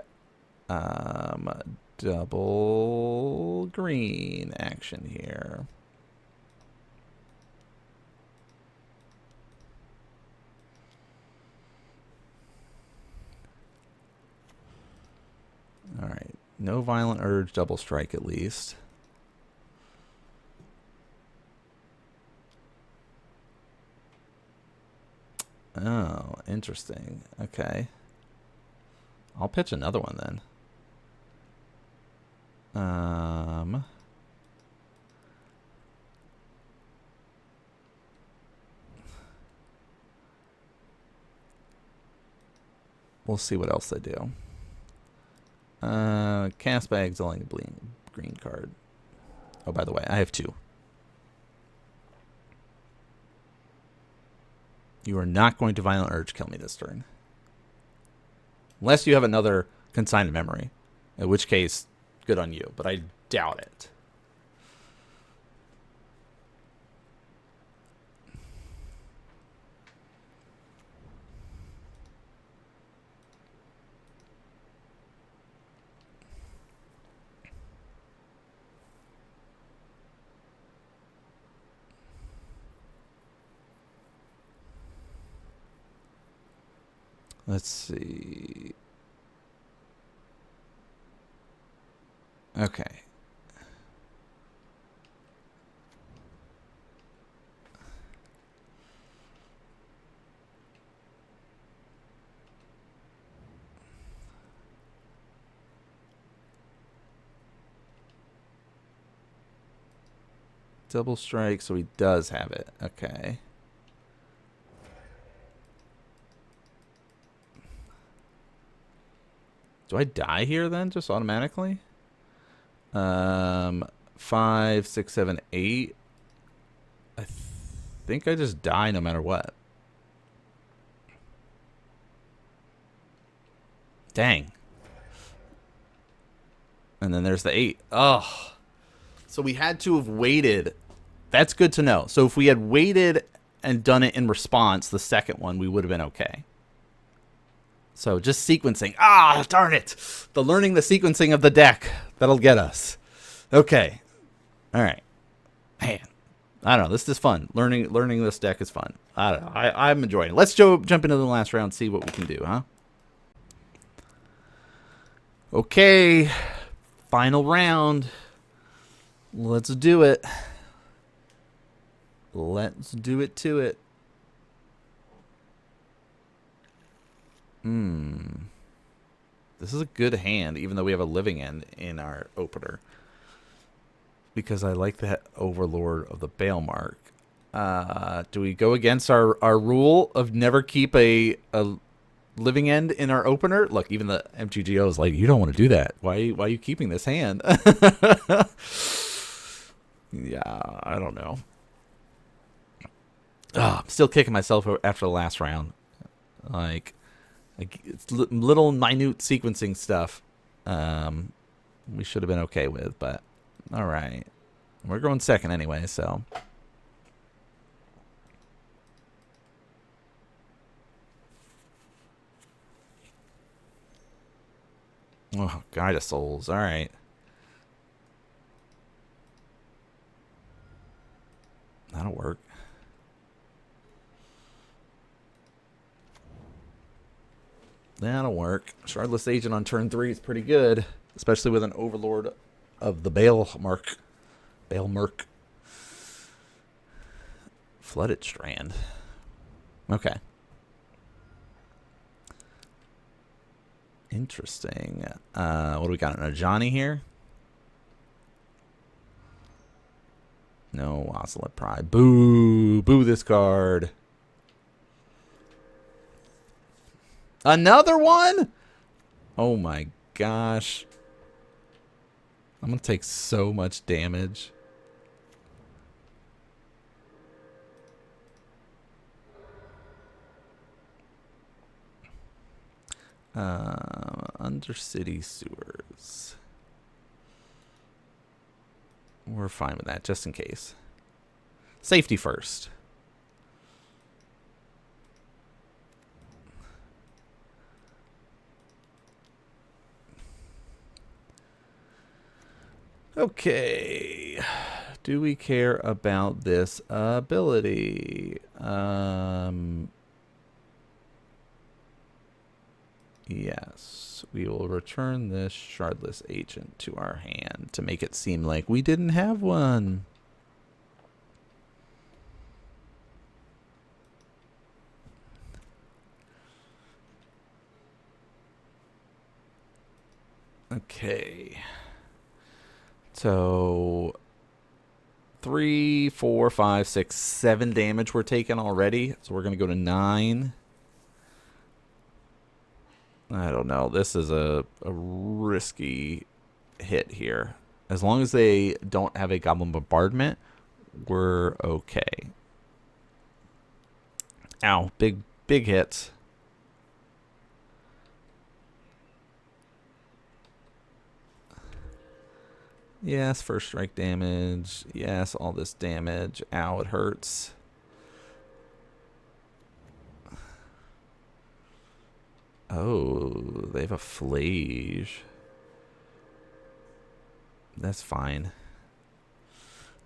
double green action here. Alright. No Violent Urge, double strike at least. Oh, interesting. Okay. I'll pitch another one then. We'll see what else they do. Cast by exiling a green card. Oh, by the way, I have 2. You are not going to Violent Urge kill me this turn. Unless you have another Consigned Memory. In which case, good on you. But I doubt it. Let's see. Okay. Double strike, so he does have it. Okay. Do I die here then, just automatically? 5, 6, 7, 8. I think I just die no matter what. Dang. And then there's the 8. Oh. So we had to have waited. That's good to know. So if we had waited and done it in response, the second one, we would have been okay. So just sequencing. Ah, darn it. The learning the sequencing of the deck. That'll get us. Okay. All right. Man. I don't know. This is fun. Learning this deck is fun. I don't know. I'm enjoying it. Let's jump into the last round, see what we can do, huh? Okay. Final round. Let's do it. Let's do it to it. This is a good hand, even though we have a living end in our opener. Because I like that Overlord of the Balemark. Do we go against our rule of never keep a living end in our opener? Look, even the MTGO is like, you don't want to do that. Why are you keeping this hand? Yeah, I don't know. I'm still kicking myself after the last round. Like it's little minute sequencing stuff we should have been okay with, but all right. We're going second anyway, so. Oh, Guide of Souls. All right. That'll work. That'll work. Shardless Agent on turn 3 is pretty good, especially with an Overlord of the Balemark. Flooded Strand. Okay. Interesting. What do we got? An Ajani here? No, Ocelot Pride. Boo! Boo this card. Another one? Oh my gosh. I'm going to take so much damage. Undercity Sewers. We're fine with that, just in case. Safety first. Okay. Do we care about this ability? Yes. We will return this Shardless Agent to our hand to make it seem like we didn't have one. Okay. So 3, 4, 5, 6, 7 damage we're taking already. So we're going to go to 9. I don't know. This is a risky hit here. As long as they don't have a Goblin Bombardment, we're okay. Ow. Big hits. Yes, first strike damage. Yes, all this damage. Ow, it hurts. Oh, they have a Flage. That's fine.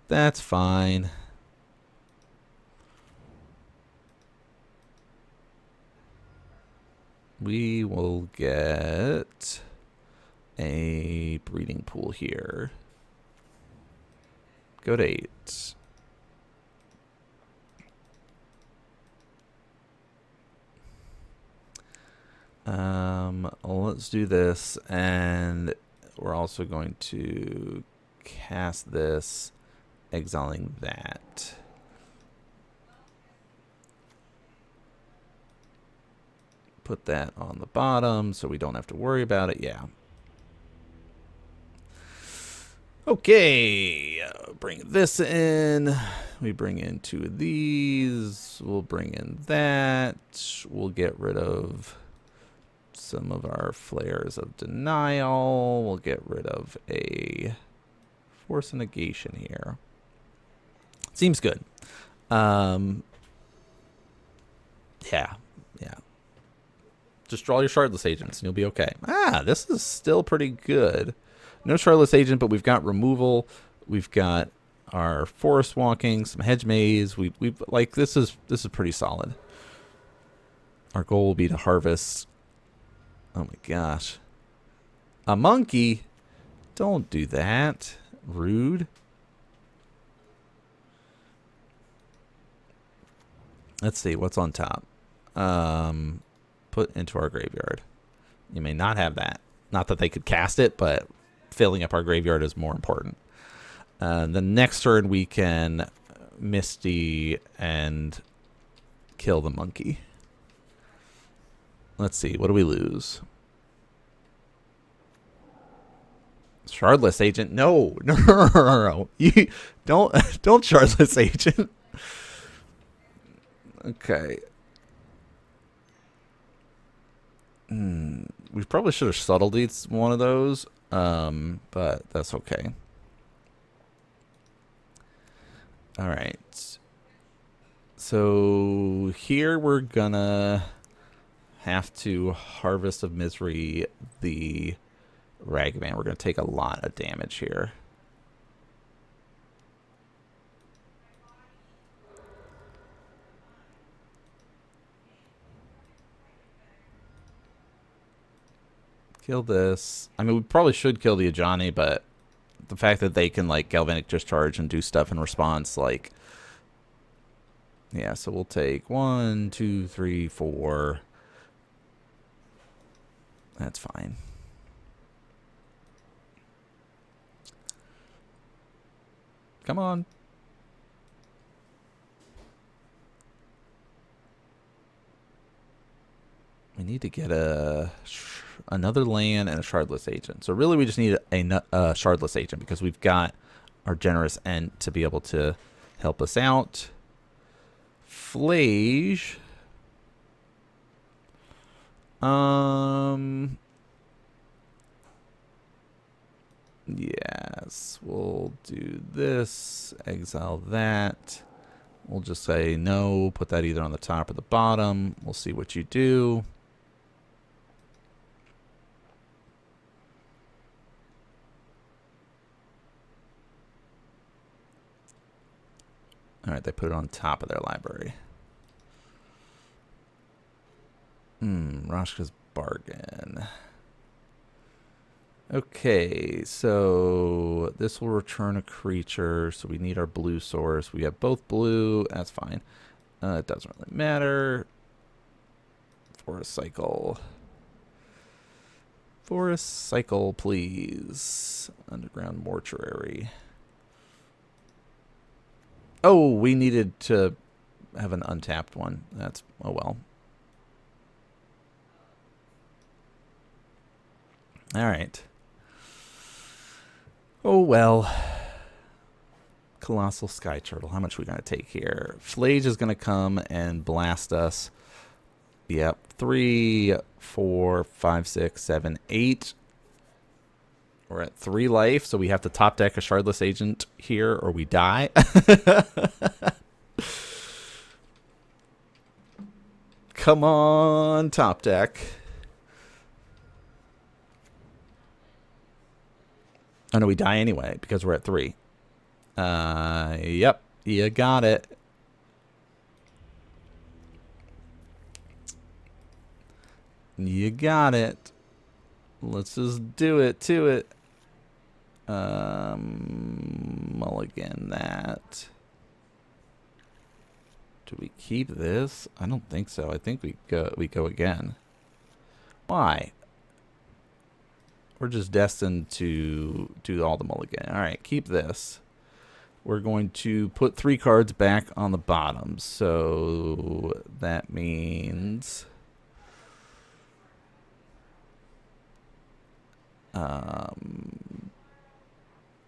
That's fine. We will get a breeding pool here. Go to 8. Let's do this, and we're also going to cast this, exiling that. Put that on the bottom so we don't have to worry about it. Yeah. Okay, bring this in. We bring in 2 of these. We'll bring in that. We'll get rid of some of our Flares of Denial. We'll get rid of a Force of Negation here. Seems good. Yeah. Just draw your Shardless Agents and you'll be okay. Ah, this is still pretty good. No Shardless Agent, but we've got removal. We've got our Forest Walking, some Hedge Maze. We've like this is pretty solid. Our goal will be to harvest. Oh my gosh. A monkey? Don't do that. Rude. Let's see what's on top. Put into our graveyard. You may not have that. Not that they could cast it, but filling up our graveyard is more important. The next turn we can Misty and kill the monkey. Let's see. What do we lose? Shardless Agent? No. No. You don't Shardless Agent. Okay. We probably should have subtled one of those, but that's okay. All right. So here we're gonna have to Harvest of Misery the Ragavan. We're gonna take a lot of damage here. Kill this. I mean, we probably should kill the Ajani, but the fact that they can, like, Galvanic Discharge and do stuff in response, like... Yeah, so we'll take 1, 2, 3, 4. That's fine. Come on. We need to get another land and a Shardless Agent. So really we just need a Shardless Agent because we've got our Generous Ent to be able to help us out. Flage. Yes, we'll do this. Exile that. We'll just say no. Put that either on the top or the bottom. We'll see what you do. All right, they put it on top of their library. Rashka's Bargain. Okay, so this will return a creature, so we need our blue source. We have both blue, that's fine. It doesn't really matter. Forest Cycle. Forest Cycle, please. Underground Mortuary. Oh, we needed to have an untapped one. That's, oh well. All right. Oh well. Colossal Sky Turtle. How much are we going to take here? Flage is going to come and blast us. Yep. 3, 4, 5, 6, 7, 8. We're at 3 life, so we have to top deck a Shardless Agent here or we die. Come on, top deck. Oh no, we die anyway because we're at 3. Yep, you got it. You got it. Let's just do it to it. Mulligan that. Do we keep this? I don't think so. I think we go again. Why? We're just destined to do all the mulligan. All right, keep this. We're going to put 3 cards back on the bottom. So that means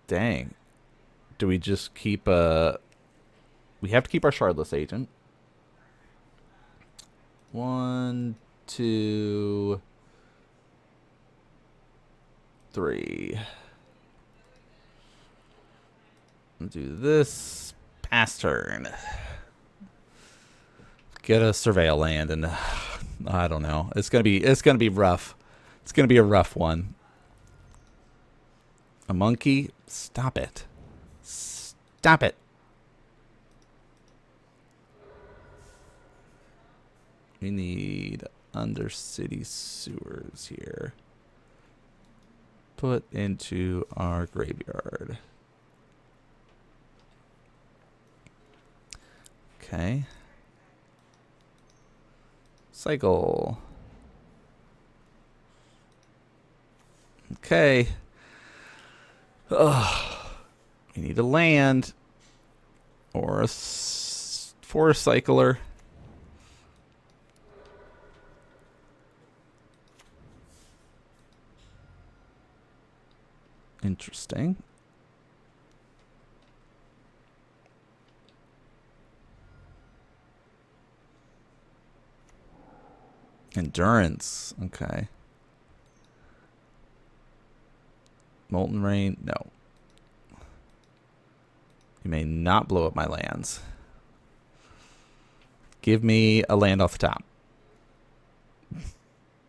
dang. Do we just keep we have to keep our Shardless Agent. 1, 2, 3. Do this. Pass turn. Get a Surveil land and I don't know. It's gonna be rough. It's gonna be a rough one. A monkey? Stop it. Stop it. We need undercity sewers here. Put into our graveyard. Okay. Cycle. Okay. Ugh. We need a land or a forest cycler. Interesting. Endurance. Okay. Molten Rain. No. You may not blow up my lands. Give me a land off the top.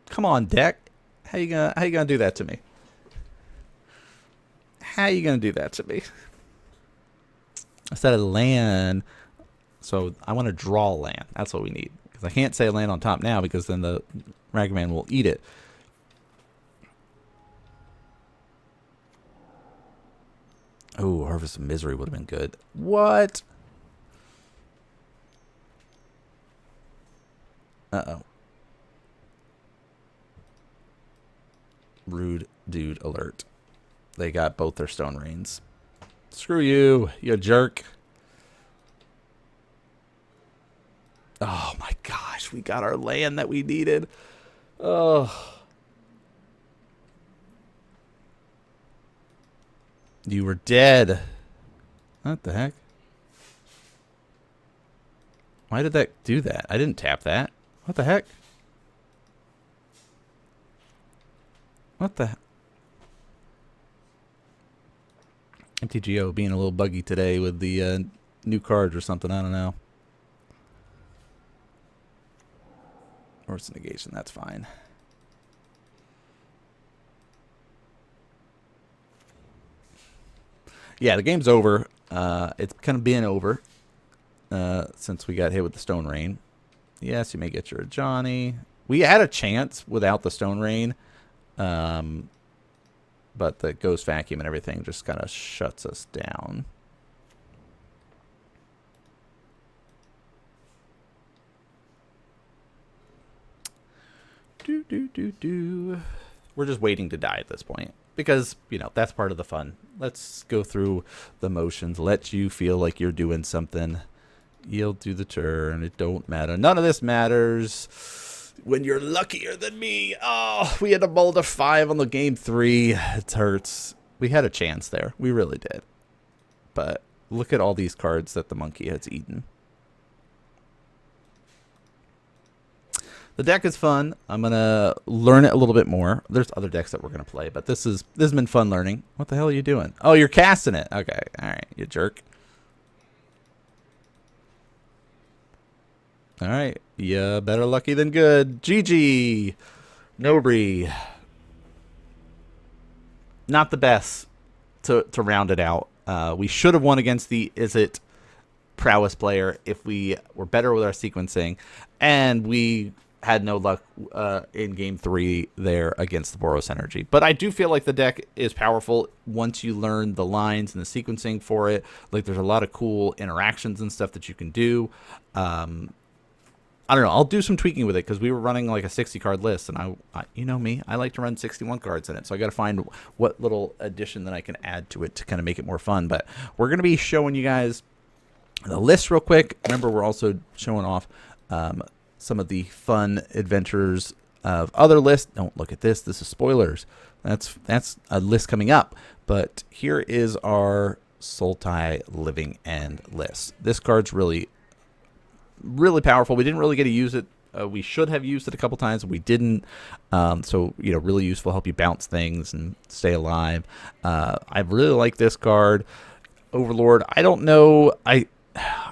Come on, deck. How you gonna do that to me? How you gonna do that to me? I said a land, so I want to draw land. That's what we need. Because I can't say land on top now because then the Ragavan will eat it. Oh, Harvest of Misery would have been good. What? Uh-oh. Rude dude alert. They got both their stone rains. Screw you, you jerk. Oh my gosh, we got our land that we needed. Oh. You were dead. What the heck? Why did that do that? I didn't tap that. What the heck? What the... MTGO being a little buggy today with the new cards or something. I don't know. Or it's a negation. That's fine. Yeah, the game's over. It's kind of been over since we got hit with the Stone Rain. Yes, you may get your Johnny. We had a chance without the Stone Rain. But the Ghost Vacuum and everything just kind of shuts us down. We're just waiting to die at this point. Because, you know, that's part of the fun. Let's go through the motions. Let you feel like you're doing something. Yield to the turn. It don't matter. None of this matters. When you're luckier than me. Oh, we had a boulder 5 on the game 3. It hurts. We had a chance there. We really did. But look at all these cards that the monkey has eaten. The deck is fun. I'm going to learn it a little bit more. There's other decks that we're going to play, but this has been fun learning. What the hell are you doing? Oh, you're casting it. Okay. All right, you jerk. All right. Yeah, better lucky than good. GG. Nobry. Not the best to round it out. We should have won against the Izzet prowess player if we were better with our sequencing. And we had no luck in game 3 there against the Boros Energy. But I do feel like the deck is powerful once you learn the lines and the sequencing for it. Like, there's a lot of cool interactions and stuff that you can do. I don't know. I'll do some tweaking with it because we were running like a 60-card list, and I, you know me, I like to run 61 cards in it. So I got to find what little addition that I can add to it to kind of make it more fun. But we're going to be showing you guys the list real quick. Remember, we're also showing off some of the fun adventures of other lists. Don't look at this. This is spoilers. That's a list coming up. But here is our Sultai Living End List. This card's really powerful. We didn't really get to use it. We should have used it a couple times. We didn't. So, you know, really useful. Help you bounce things and stay alive. I really like this card. Overlord. I don't know. I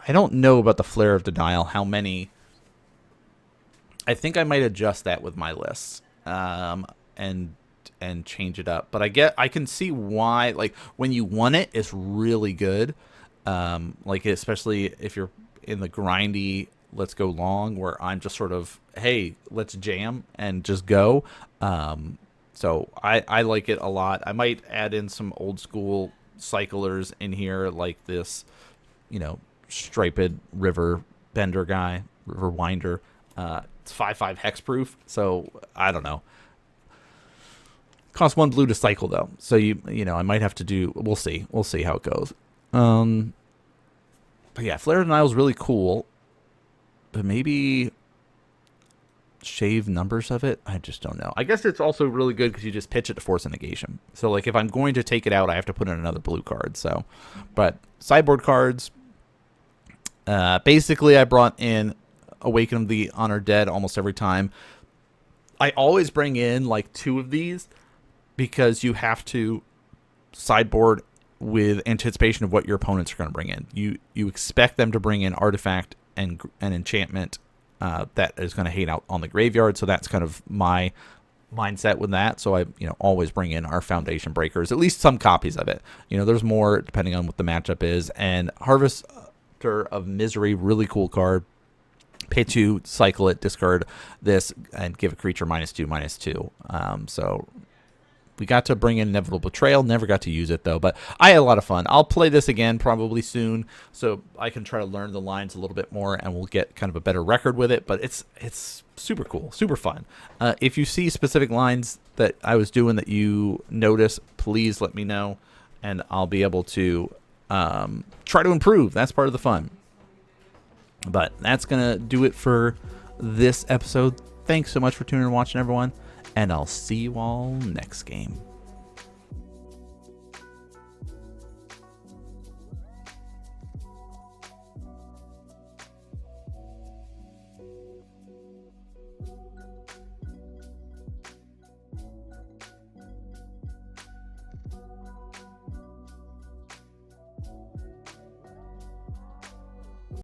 don't know about the Flare of Denial. How many I think I might adjust that with my lists, and change it up. But I can see why. Like when you want it, it's really good. Like especially if you're in the grindy, let's go long, where I'm just sort of, hey, let's jam and just go. So I like it a lot. I might add in some old school cyclers in here, like this, striped river bender guy, river winder. It's 5/5 hexproof, so I don't know. Costs 1 blue to cycle though, so I might have to do. We'll see how it goes. But yeah, Flare Denial is really cool, but maybe shave numbers of it. I just don't know. I guess it's also really good because you just pitch it to force a negation. So like if I'm going to take it out, I have to put in another blue card. So, but sideboard cards. Basically, I brought in Awaken of the Honored Dead almost every time. I always bring in like 2 of these because you have to sideboard with anticipation of what your opponents are going to bring in. You expect them to bring in artifact and an enchantment that is going to hate out on the graveyard. So that's kind of my mindset with that. So I always bring in our Foundation Breakers, at least some copies of it. There's more depending on what the matchup is. And Harvester of Misery, really cool card. Pay 2, cycle it, discard this, and give a creature -2/-2. So we got to bring in Inevitable Betrayal. Never got to use it, though. But I had a lot of fun. I'll play this again probably soon, so I can try to learn the lines a little bit more, and we'll get kind of a better record with it. But it's super cool, super fun. If you see specific lines that I was doing that you notice, please let me know, and I'll be able to try to improve. That's part of the fun. But that's going to do it for this episode. Thanks so much for tuning and watching, everyone. And I'll see you all next game.